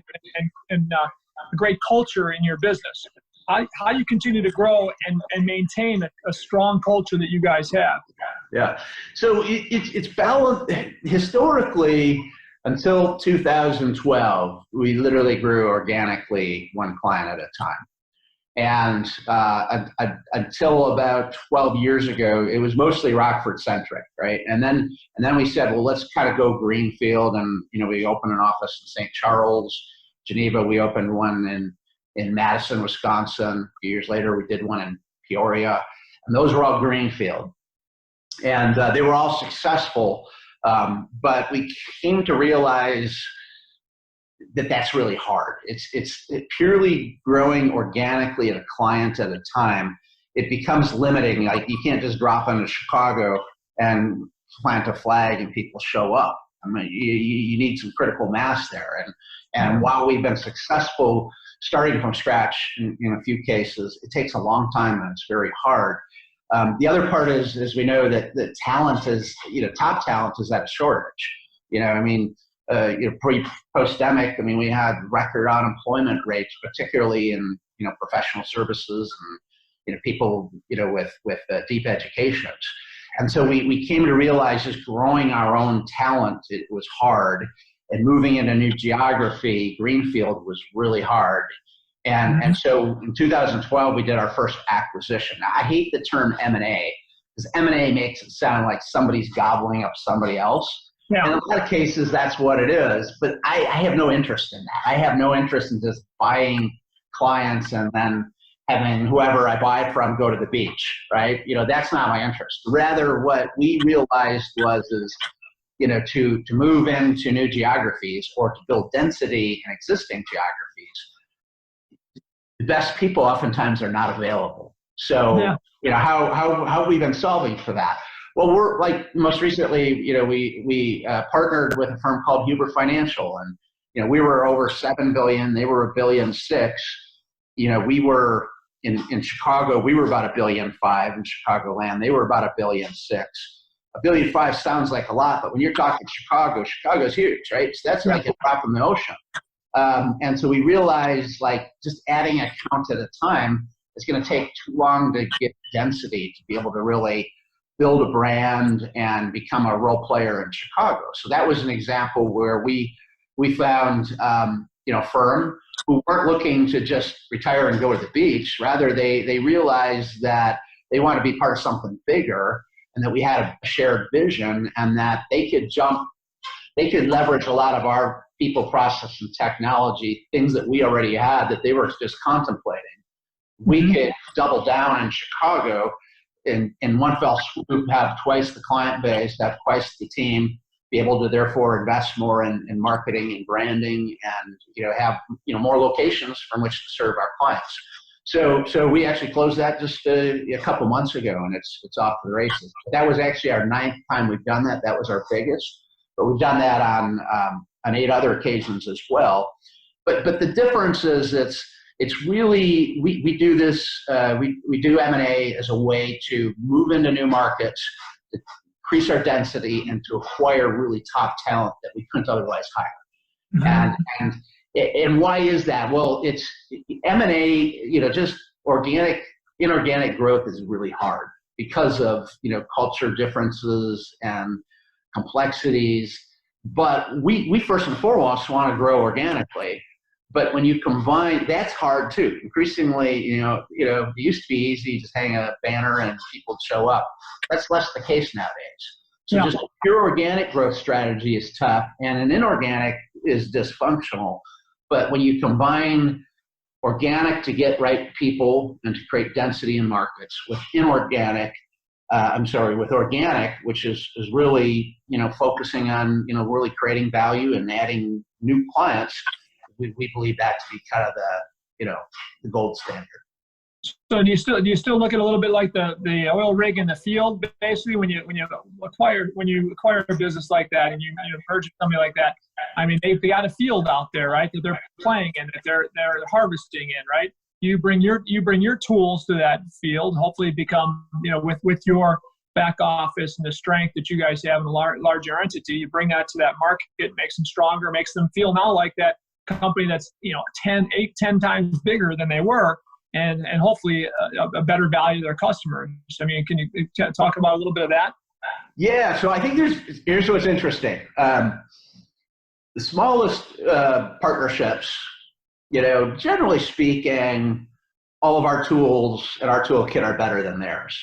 and a great culture in your business. How do you continue to grow and maintain a strong culture that you guys have? Yeah. So it's balanced. Historically, until 2012, we literally grew organically one client at a time. And until about 12 years ago, it was mostly Rockford centric, right? And then we said, well, let's kind of go greenfield, and we opened an office in St. Charles, Geneva. We opened one in Madison, Wisconsin. A few years later, we did one in Peoria, and those were all greenfield, and they were all successful. But we came to realize that that's really hard. It's purely growing organically at a client at a time. It becomes limiting. Like, you can't just drop into Chicago and plant a flag and people show up. I mean, you need some critical mass there. And while we've been successful starting from scratch in a few cases, it takes a long time and it's very hard. The other part is, as we know, that talent is, top talent is at a shortage. Post-demic, we had record unemployment rates, particularly in professional services and people with deep educations. And so we came to realize just growing our own talent, it was hard, and moving into new geography, greenfield, was really hard. And so in 2012, we did our first acquisition. Now, I hate the term M&A, because M&A makes it sound like somebody's gobbling up somebody else. Yeah. And in a lot of cases, that's what it is. But I have no interest in that. I have no interest in just buying clients and then having whoever I buy from go to the beach, right? That's not my interest. Rather, what we realized is to move into new geographies or to build density in existing geographies, the best people oftentimes are not available. So, how have we been solving for that? Well, we're most recently, we partnered with a firm called Huber Financial, and we were over $7 billion. They were $1.6 billion. We were in Chicago. We were about $1.5 billion in Chicagoland. They were about $1.6 billion. $1.5 billion sounds like a lot, but when you're talking Chicago, Chicago's huge, right? So that's like a drop in the ocean. And so we realized, just adding a account at a time is going to take too long to get density to be able to really build a brand and become a role player in Chicago. So that was an example where we found a firm who weren't looking to just retire and go to the beach. Rather, they realized that they want to be part of something bigger, and that we had a shared vision, and that they could leverage a lot of our people, process, and technology, things that we already had that they were just contemplating. We could double down in Chicago in one fell swoop, have twice the client base, have twice the team, be able to therefore invest more in marketing and branding, and have more locations from which to serve our clients. So we actually closed that just a couple months ago, and it's off to the races. That was actually our 9th time we've done that. That was our biggest, but we've done that on 8 other occasions as well. But the difference is it's really, we do this, we do M&A as a way to move into new markets, to increase our density, and to acquire really top talent that we couldn't otherwise hire. And why is that? Well, it's M&A, just inorganic growth is really hard because of, culture differences and complexities. But we first and foremost want to grow organically. But when you combine, that's hard too. Increasingly, it used to be easy, just hang a banner and people show up. That's less the case nowadays. So just a pure organic growth strategy is tough, and an inorganic is dysfunctional. But when you combine organic to get right people and to create density in markets with with organic, which is really, focusing on, really creating value and adding new clients, we believe that to be kind of the gold standard. So do you still look at a little bit like the oil rig in the field, basically, when you acquire a business like that and you purchase something like that? They've got a field out there, right, that they're playing in, that they're harvesting in, right? You bring your tools to that field, hopefully become, with your back office and the strength that you guys have in a larger entity, you bring that to that market, makes them stronger, makes them feel now like that company that's 10 times bigger than they were, and hopefully a better value to their customers. Can you talk about a little bit of that? Yeah, so I think here's what's interesting. The smallest partnerships, generally speaking, all of our tools and our toolkit are better than theirs.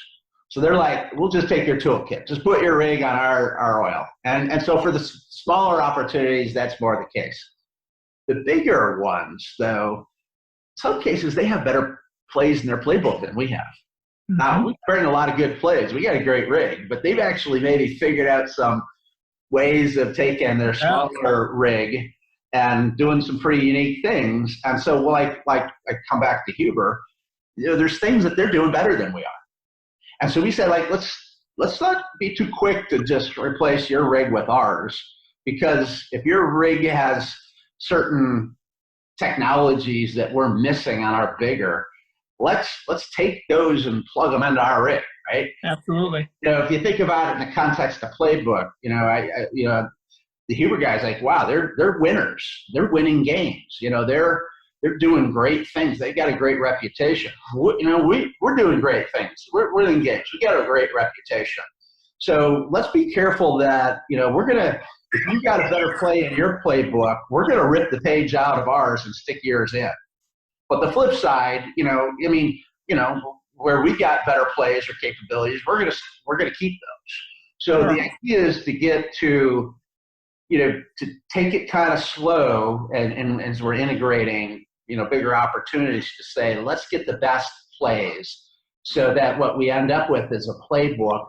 So they're like, we'll just take your toolkit, just put your rig on our oil. And so for the smaller opportunities, that's more the case. The bigger ones, though, in some cases, they have better plays in their playbook than we have. Now, we bring a lot of good plays. We got a great rig, but they've actually maybe figured out some ways of taking their smaller rig and doing some pretty unique things. And so, like I come back to Huber, there's things that they're doing better than we are. And so we said, let's not be too quick to just replace your rig with ours, because if your rig has certain technologies that we're missing on our bigger, let's take those and plug them into our rig, right? Absolutely. If you think about it in the context of playbook, the Huber guys, like, wow, they're winners. They're winning games. They're doing great things. They got a great reputation. We're doing great things. We're winning games. We got a great reputation. So let's be careful that, if you got a better play in your playbook, we're going to rip the page out of ours and stick yours in. But the flip side, where we got better plays or capabilities, we're going to keep those. So the idea is to get to take it kind of slow, and as we're integrating, bigger opportunities, to say, let's get the best plays, so that what we end up with is a playbook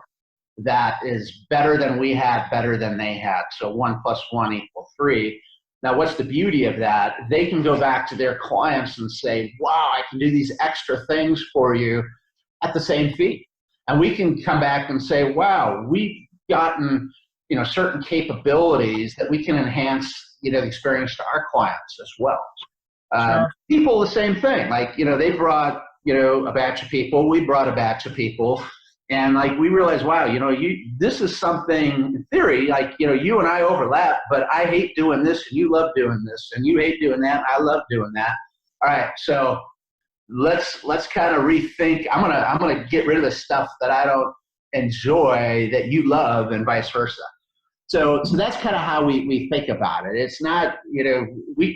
that is better than we had, better than they had. So 1 + 1 = 3. Now, what's the beauty of that? They can go back to their clients and say, wow, I can do these extra things for you at the same fee. And we can come back and say, wow, we've gotten, certain capabilities that we can enhance, the experience to our clients as well. Sure. People, the same thing. Like, they brought, a batch of people. We brought a batch of people. And we realized, wow, this is something, in theory, you and I overlap, but I hate doing this and you love doing this, and you hate doing that and I love doing that. All right, so let's kind of rethink. I'm gonna get rid of the stuff that I don't enjoy that you love, and vice versa. So that's kind of how we think about it. It's not, we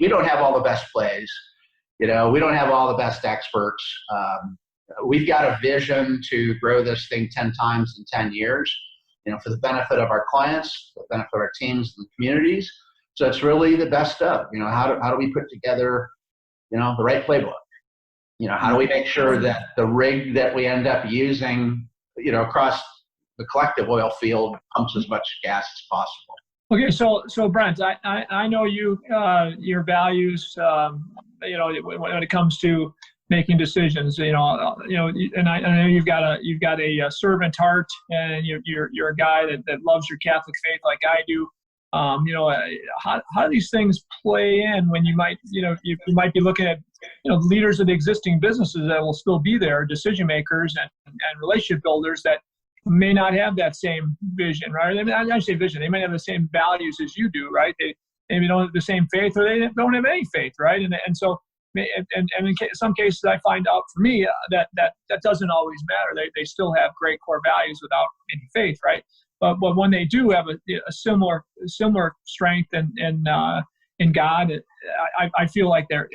don't have all the best plays. We don't have all the best experts. We've got a vision to grow this thing 10 times in 10 years, for the benefit of our clients, the benefit of our teams and communities. So it's really the best of, how do we put together, the right playbook? How do we make sure that the rig that we end up using, across the collective oil field pumps as much gas as possible? Okay, so Brent, I know your values, when it comes to making decisions, and I know you've got a servant heart, and you're a guy that loves your Catholic faith like I do. How do these things play in when you might be looking at leaders of the existing businesses that will still be there, decision makers and relationship builders that may not have that same vision, right? I say vision. They may have the same values as you do, right? They maybe don't have the same faith, or they don't have any faith, right? And so. And in some cases, I find out for me that doesn't always matter. They still have great core values without any faith, right? But when they do have a similar strength in God, I feel like the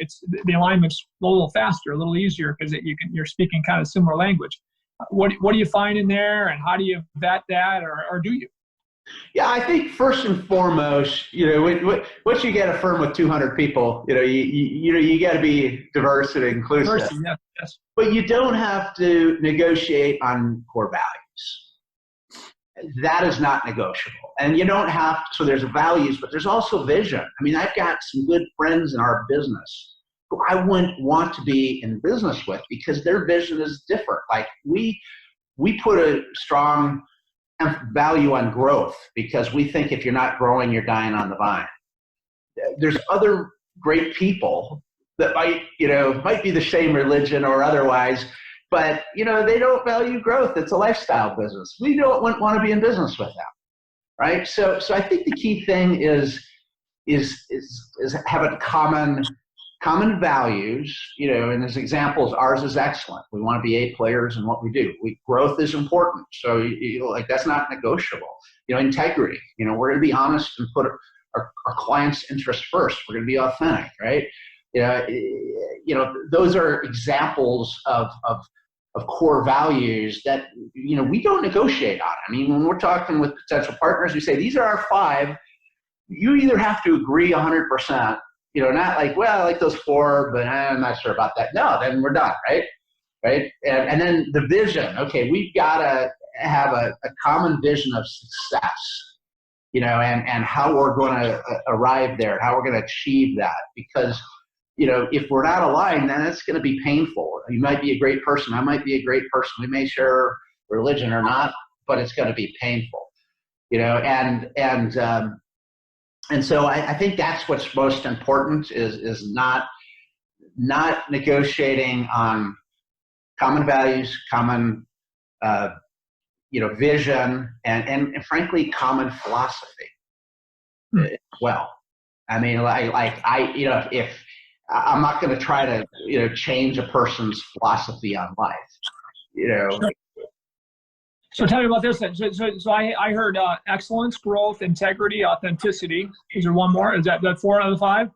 alignment's a little faster, a little easier, because you're speaking kind of similar language. What do you find in there, and how do you vet that, or do you? Yeah, I think first and foremost, once you get a firm with 200 people, you got to be diverse and inclusive. Diversity, yes. But you don't have to negotiate on core values. That is not negotiable. And you don't have to, so there's values, but there's also vision. I mean, I've got some good friends in our business who I wouldn't want to be in business with, because their vision is different. Like we put a strong value on growth, because we think if you're not growing, you're dying on the vine. There's other great people that might be the same religion or otherwise, but they don't value growth. It's a lifestyle business. We don't want to be in business with them, right? So I think the key thing is have a common common values, and as examples, ours is excellent. We want to be A players in what we do. Growth is important. So that's not negotiable. Integrity, we're going to be honest and put our clients' interests first. We're going to be authentic, right? Those are examples of core values that, we don't negotiate on. I mean, when we're talking with potential partners, we say, these are our 5. You either have to agree 100%, not like, well, I like those 4, but I'm not sure about that. No, then we're done, right? Right? And then the vision. Okay, we've got to have a common vision of success, and how we're going to arrive there, how we're going to achieve that. Because, if we're not aligned, then it's going to be painful. You might be a great person. I might be a great person. We may share religion or not, but it's going to be painful, And so I think that's what's most important is not negotiating on common values, common vision, and frankly common philosophy as well. I mean, if I'm not going to try to change a person's philosophy on life, Sure. So tell me about this then. So I heard excellence, growth, integrity, authenticity. Is there one more? Is that 4 out of the 5?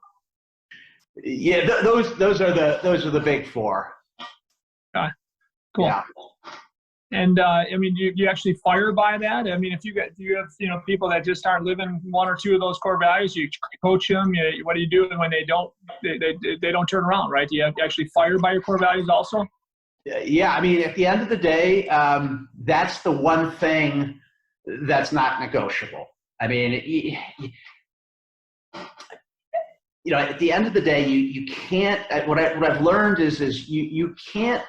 Yeah, those are the big 4. Okay, cool. Yeah. And I mean, do you actually fire by that? I mean, do you have people that just aren't living 1 or 2 of those core values? You coach them. What do you do when they don't turn around, right? Do you actually fire by your core values also? Yeah, I mean, at the end of the day, that's the one thing that's not negotiable. I mean, at the end of the day, you can't. What I've learned is you can't.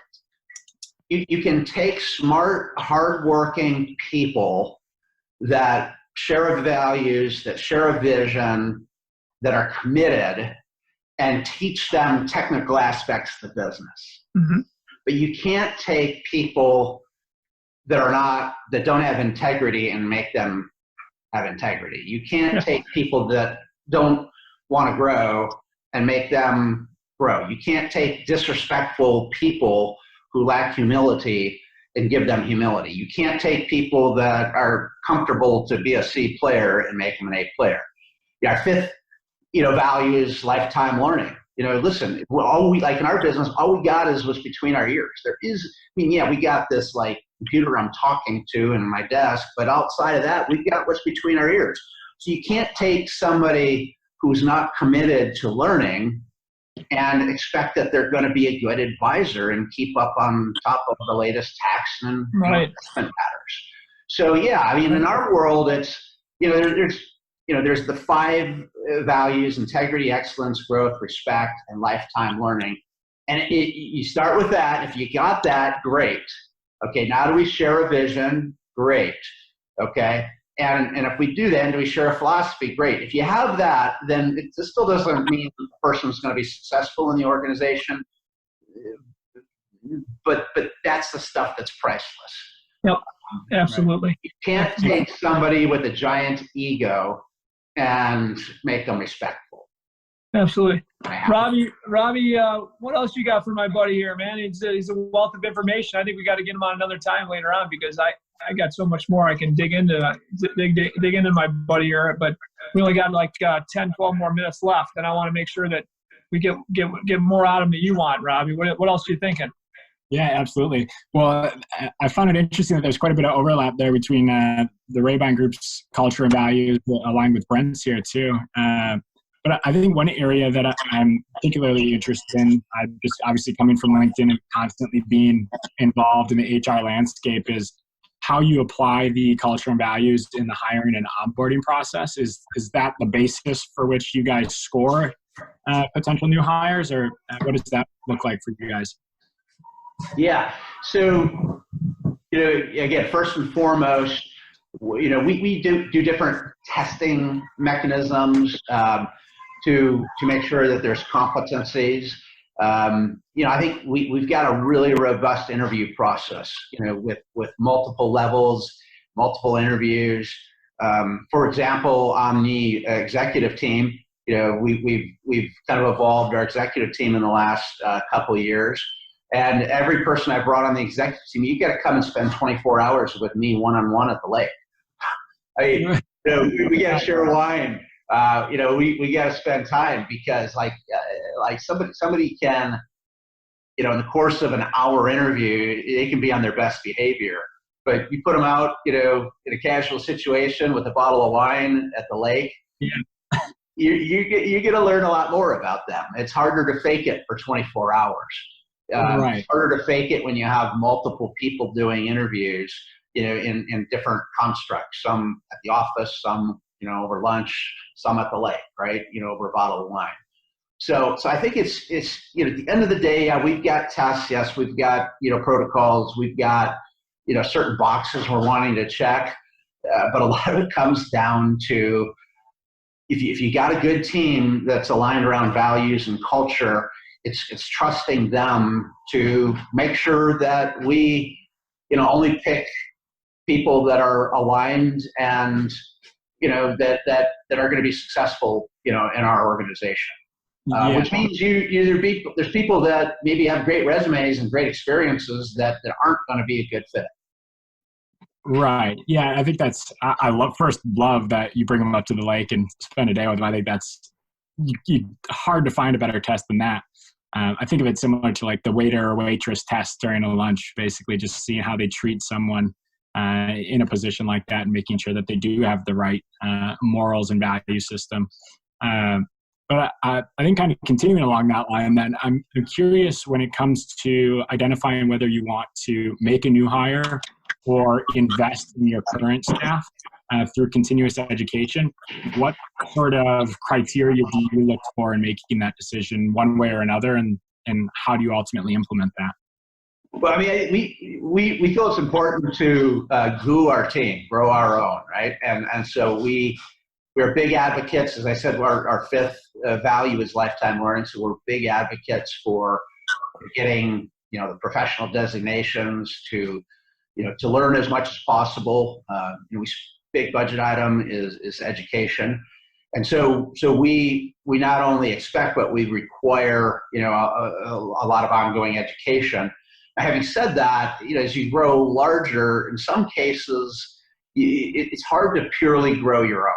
You can take smart, hardworking people that share values, that share a vision, that are committed, and teach them technical aspects of the business. Mm-hmm. But you can't take people that don't have integrity and make them have integrity. You can't take people that don't want to grow and make them grow. You can't take disrespectful people who lack humility and give them humility. You can't take people that are comfortable to be a C player and make them an A player. Our 5th, value is lifetime learning. Listen, all we like in our business, all we got is what's between our ears. We got this like computer I'm talking to in my desk, but outside of that, we've got what's between our ears. So you can't take somebody who's not committed to learning and expect that they're going to be a good advisor and keep up on top of the latest tax and investment matters. So yeah, I mean, in our world, it's there's the 5 values: integrity, excellence, growth, respect, and lifetime learning. And you start with that. If you got that, great. Okay, now do we share a vision? Great. Okay. And if we do that, and do we share a philosophy? Great. If you have that, then it still doesn't mean the person's going to be successful in the organization. But that's the stuff that's priceless. Yep, absolutely. Right? You can't take somebody with a giant ego and make them respectful. Absolutely. Robbie, what else you got for my buddy here, man? He's a wealth of information. I think we got to get him on another time later on because I got so much more I can dig into my buddy here, but we only got like 10, 12 more minutes left, and I want to make sure that we get more out of him that you want, Robbie. What else are you thinking? Yeah, absolutely. Well, I found it interesting that there's quite a bit of overlap there between the Ray-Ban Group's culture and values aligned with Brent's here too. But I think one area that I'm particularly interested in, just obviously coming from LinkedIn and constantly being involved in the HR landscape, is how you apply the culture and values in the hiring and onboarding process. Is that the basis for which you guys score potential new hires, or what does that look like for you guys? Yeah. So, again, first and foremost, we do different testing mechanisms to make sure that there's competencies. I think we've got a really robust interview process, with multiple levels, multiple interviews. For example, on the executive team, we've kind of evolved our executive team in the last couple of years. And every person I brought on the executive team, you got to come and spend 24 hours with me one-on-one at the lake. We got to share wine. We got to spend time because like somebody can, in the course of an hour interview, they can be on their best behavior. But you put them out, in a casual situation with a bottle of wine at the lake, you get to learn a lot more about them. It's harder to fake it for 24 hours. Right. It's harder to fake it when you have multiple people doing interviews, in different constructs. Some at the office, some, over lunch, some at the lake, right? Over a bottle of wine. So I think it's at the end of the day, we've got tests. Yes, we've got, protocols. We've got, certain boxes we're wanting to check. But a lot of it comes down to if you got a good team that's aligned around values and culture, it's trusting them to make sure that we, only pick people that are aligned and, that are going to be successful, in our organization. Which means there's people that maybe have great resumes and great experiences that aren't going to be a good fit. Right. Yeah, I think I love that you bring them up to the lake and spend a day with them. I think that's hard to find a better test than that. I think of it similar to like the waiter or waitress test during a lunch, basically just seeing how they treat someone in a position like that and making sure that they do have the right morals and value system. But I think kind of continuing along that line, then I'm curious when it comes to identifying whether you want to make a new hire or invest in your current staff through continuous education. What sort of criteria do you look for in making that decision one way or another, and how do you ultimately implement that? Well, I mean, we feel it's important to glue our team, grow our own, right? And so we're big advocates. As I said, our fifth value is lifetime learning. So we're big advocates for getting, the professional designations to learn as much as possible. Big budget item is education. And so we not only expect, but we require, a lot of ongoing education. Now, having said that, as you grow larger, in some cases, it's hard to purely grow your own.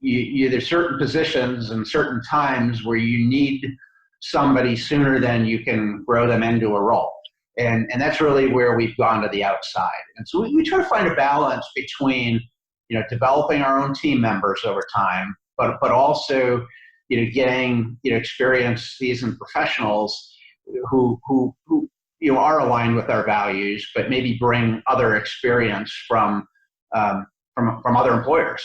There's certain positions and certain times where you need somebody sooner than you can grow them into a role. And that's really where we've gone to the outside. And so we try to find a balance between, developing our own team members over time, but also, getting, experienced, seasoned professionals who are aligned with our values, but maybe bring other experience from other employers.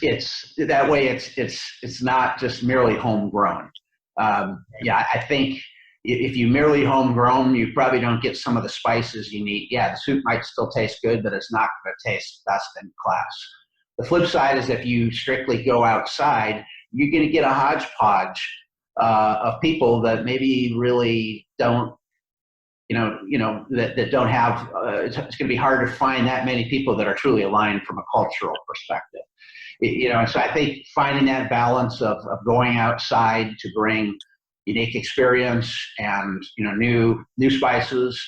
It's that way. It's not just merely homegrown. I think if you merely homegrown, you probably don't get some of the spices you need. Yeah, the soup might still taste good, but it's not going to taste best in class. The flip side is if you strictly go outside, you're going to get a hodgepodge of people that maybe really don't, that don't have, it's going to be hard to find that many people that are truly aligned from a cultural perspective. So I think finding that balance of going outside to bring unique experience and, new spices,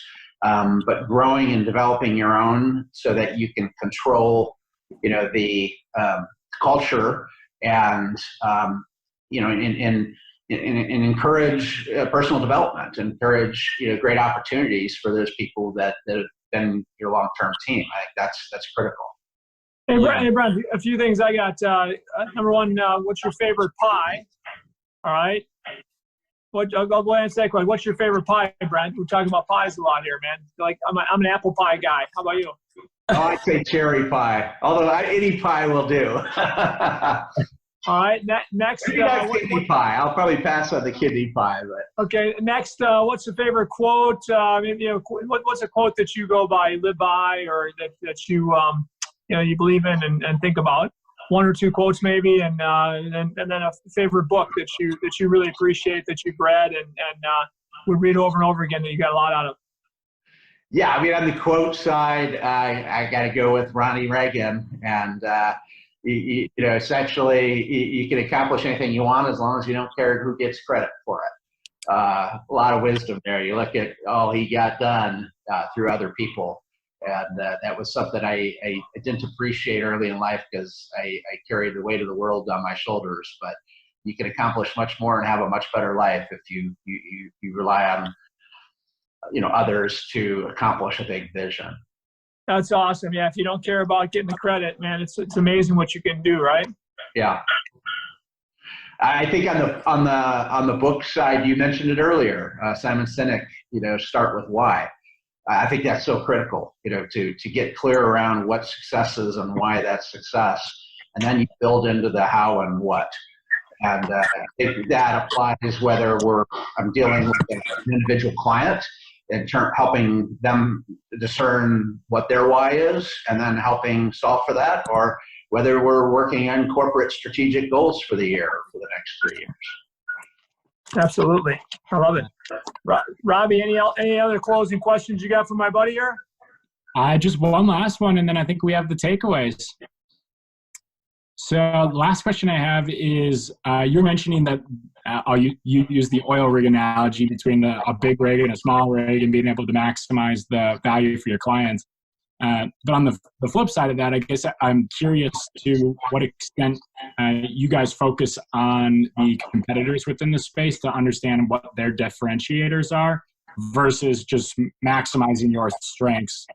but growing and developing your own so that you can control, the culture and, and encourage personal development, encourage great opportunities for those people that have been your long-term team. I think that's critical. Hey, Brent, a few things I got. Number one, what's your favorite pie? All right. I'll go ahead and say, what's your favorite pie, Brent? We're talking about pies a lot here, man. Like I'm an apple pie guy. How about you? Oh, I'd say cherry pie. Although any pie will do. All right. Next, kidney pie. I'll probably pass on the kidney pie, but okay. Next, what's your favorite quote? What's a quote that you go by, live by, or that you you believe in and think about? One or two quotes maybe, and then a favorite book that you really appreciate that you've read and would read over and over again that you got a lot out of. Yeah, I mean, on the quote side, I got to go with Ronnie Reagan, and essentially you can accomplish anything you want as long as you don't care who gets credit for it. A lot of wisdom there. You look at all he got done through other people. And that was something I didn't appreciate early in life because I carried the weight of the world on my shoulders. But you can accomplish much more and have a much better life if you rely on others to accomplish a big vision. That's awesome. Yeah, if you don't care about getting the credit, man, it's amazing what you can do, right? Yeah. I think on the book side, you mentioned it earlier, Simon Sinek. Start with why. I think that's so critical. To get clear around what success is and why that's success, and then you build into the how and what. And I think that applies whether I'm dealing with an individual client in helping them discern what their why is and then helping solve for that, or whether we're working on corporate strategic goals for the year, for the next 3 years. Absolutely. I love it. Robbie, any other closing questions you got for my buddy here? Just one last one, and then I think we have the takeaways. So the last question I have is, you're mentioning that you use the oil rig analogy between a big rig and a small rig and being able to maximize the value for your clients. But on the flip side of that, I guess I'm curious to what extent you guys focus on the competitors within the space to understand what their differentiators are versus just maximizing your strengths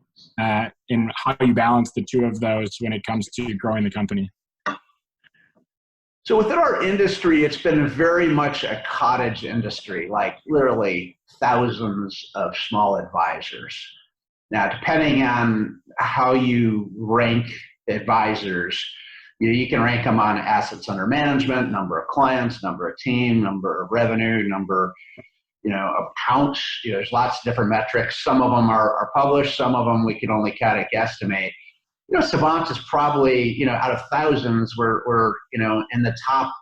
in how you balance the two of those when it comes to growing the company. So within our industry, it's been very much a cottage industry, like literally thousands of small advisors. Now, depending on how you rank advisors, you can rank them on assets under management, number of clients, number of team, number of revenue, number of counts. There's lots of different metrics. Some of them are published. Some of them we can only kind of guesstimate. Savant is probably, out of thousands, we're in the top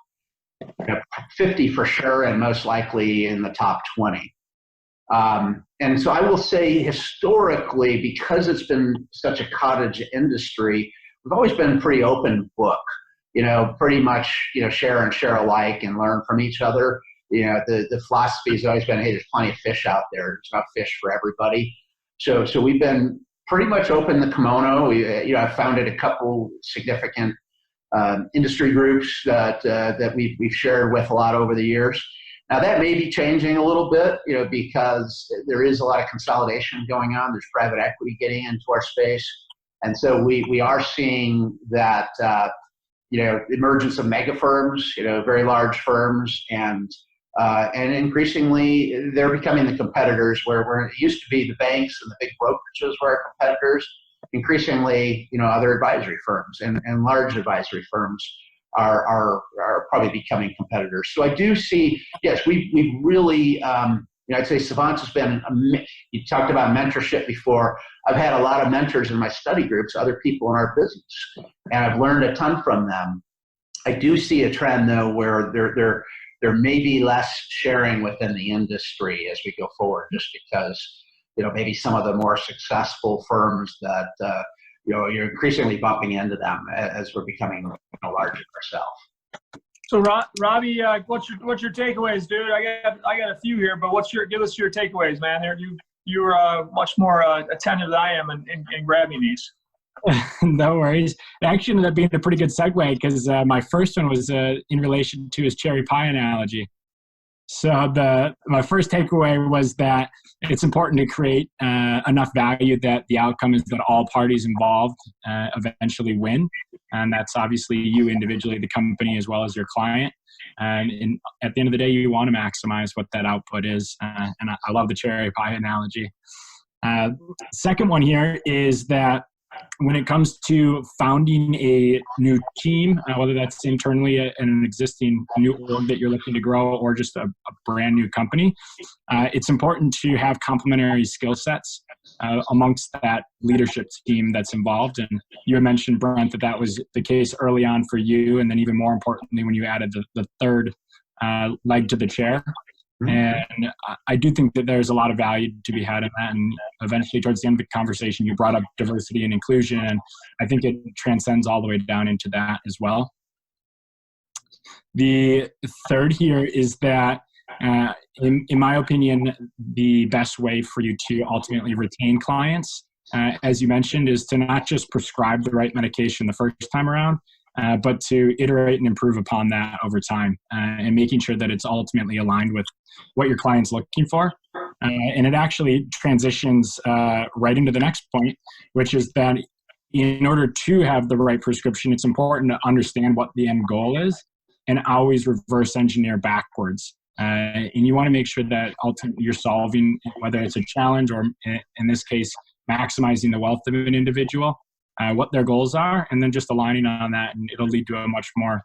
50 for sure, and most likely in the top 20. And so I will say historically, because it's been such a cottage industry, we've always been pretty open book, pretty much, share and share alike and learn from each other. The philosophy has always been, hey, there's plenty of fish out there. There's enough fish for everybody. So we've been pretty much open the kimono. I've founded a couple significant industry groups that we've shared with a lot over the years. Now that may be changing a little bit, because there is a lot of consolidation going on. There's private equity getting into our space, and so we are seeing that emergence of mega firms, very large firms, and increasingly they're becoming the competitors where it used to be the banks and the big brokerages were our competitors. Increasingly, other advisory firms and large advisory firms are probably becoming competitors. So I do see, yes, we really, I'd say Savant has been, you talked about mentorship before. I've had a lot of mentors in my study groups, other people in our business, and I've learned a ton from them. I do see a trend though where there may be less sharing within the industry as we go forward, just because, maybe some of the more successful firms that, you're increasingly bumping into them as we're becoming larger ourselves. So Robbie, what's your takeaways, dude? I got a few here, but give us your takeaways, man. You're much more attentive than I am in grabbing these. No worries. It actually ended up being a pretty good segue because my first one was in relation to his cherry pie analogy. So my first takeaway was that it's important to create enough value that the outcome is that all parties involved eventually win. And that's obviously you individually, the company, as well as your client. And at the end of the day, you want to maximize what that output is. And I love the cherry pie analogy. Second one here is that when it comes to founding a new team, whether that's internally in an existing new org that you're looking to grow or just a brand new company, it's important to have complementary skill sets amongst that leadership team that's involved. And you had mentioned, Brent, that was the case early on for you, and then even more importantly when you added the third leg to the chair. And I do think that there's a lot of value to be had in that. And eventually, towards the end of the conversation, you brought up diversity and inclusion. And I think it transcends all the way down into that as well. The third here is that, in my opinion, the best way for you to ultimately retain clients, as you mentioned, is to not just prescribe the right medication the first time around, but to iterate and improve upon that over time, and making sure that it's ultimately aligned with what your client's looking for. And it actually transitions right into the next point, which is that in order to have the right prescription, it's important to understand what the end goal is and always reverse engineer backwards. And you want to make sure that ultimately you're solving, whether it's a challenge or in this case, maximizing the wealth of an individual, what their goals are, and then just aligning on that, and it'll lead to a much more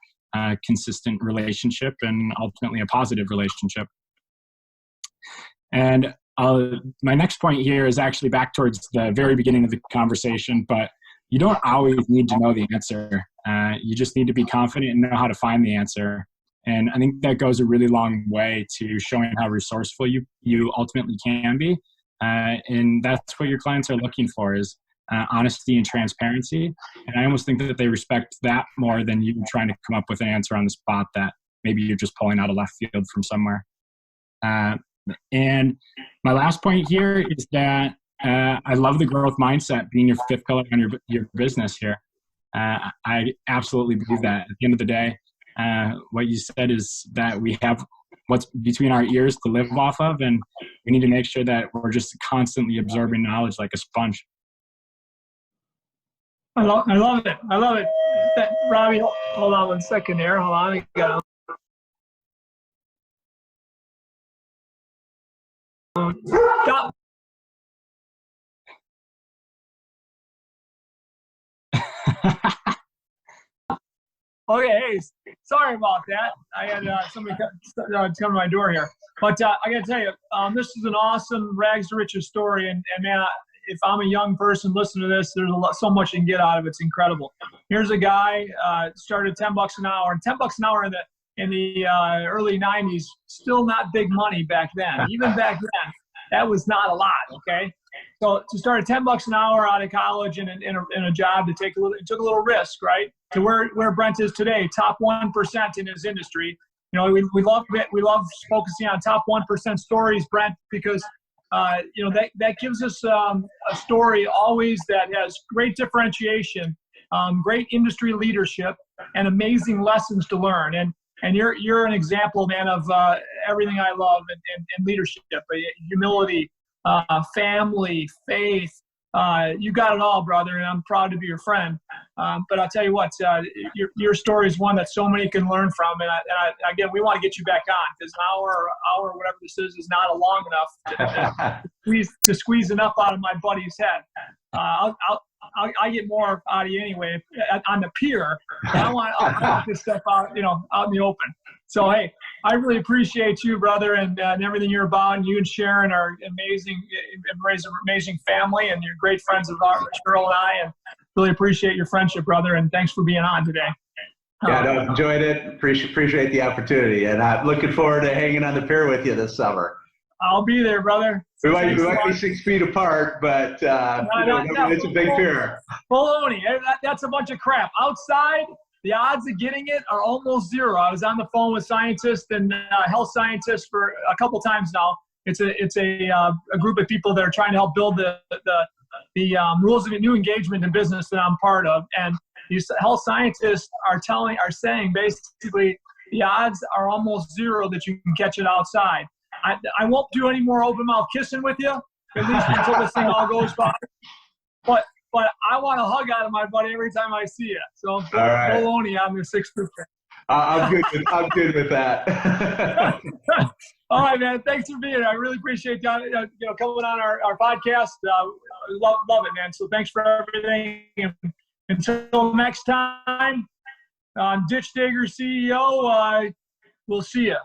consistent relationship and ultimately a positive relationship. And my next point here is actually back towards the very beginning of the conversation, but you don't always need to know the answer. You just need to be confident and know how to find the answer. And I think that goes a really long way to showing how resourceful you ultimately can be. And that's what your clients are looking for, is honesty and transparency. And I almost think that they respect that more than you trying to come up with an answer on the spot that maybe you're just pulling out of left field from somewhere. And my last point here is that I love the growth mindset being your fifth pillar on your business here. I absolutely believe that at the end of the day, what you said is that we have what's between our ears to live off of, and we need to make sure that we're just constantly absorbing knowledge like a sponge. I love it. I love it. Robbie, hold on 1 second there. Hold on. I got Okay, hey, sorry about that. I had somebody come to my door here. But I got to tell you, this is an awesome rags to riches story. And man, if I'm a young person listening to this, there's so much you can get out of it. It's incredible. Here's a guy started $10 an hour, and $10 an hour in the early 90s, still not big money back then. Even back then, that was not a lot. Okay. So to start at $10 an hour out of college and in a job, it took a little risk, right? To where Brent is today, top 1% in his industry. You know, we love it. We love focusing on top 1% stories, Brent, because that gives us a story always that has great differentiation, great industry leadership, and amazing lessons to learn. And you're an example, man, of everything I love in leadership, humility, family, faith. You got it all, brother, and I'm proud to be your friend. But I'll tell you what, your story is one that so many can learn from. And again, we want to get you back on, because an hour, whatever this is not long enough to squeeze enough out of my buddy's head. I get more out of you anyway on the pier. I want this stuff out in the open. So, hey, I really appreciate you, brother, and everything you're about. And you and Sharon are amazing, raise an amazing family, and you're great friends of ours, Cheryl and I, and really appreciate your friendship, brother, and thanks for being on today. Yeah, no, enjoyed it. Appreciate the opportunity, and I'm looking forward to hanging on the pier with you this summer. I'll be there, brother. We might be 6 feet apart, but it's a big pier. Baloney. That's a bunch of crap. Outside, the odds of getting it are almost zero. I was on the phone with scientists and health scientists for a couple times now. It's a group of people that are trying to help build the rules of new engagement in business that I'm part of. And these health scientists are saying basically the odds are almost zero that you can catch it outside. I won't do any more open mouth kissing with you, at least until this thing all goes by. But I want a hug out of my buddy every time I see it. So all right. Baloney on the 6%. I'm good with that. All right, man. Thanks for being here. I really appreciate coming on our podcast. Love it, man. So thanks for everything. Until next time, Ditch Digger CEO. We'll see you.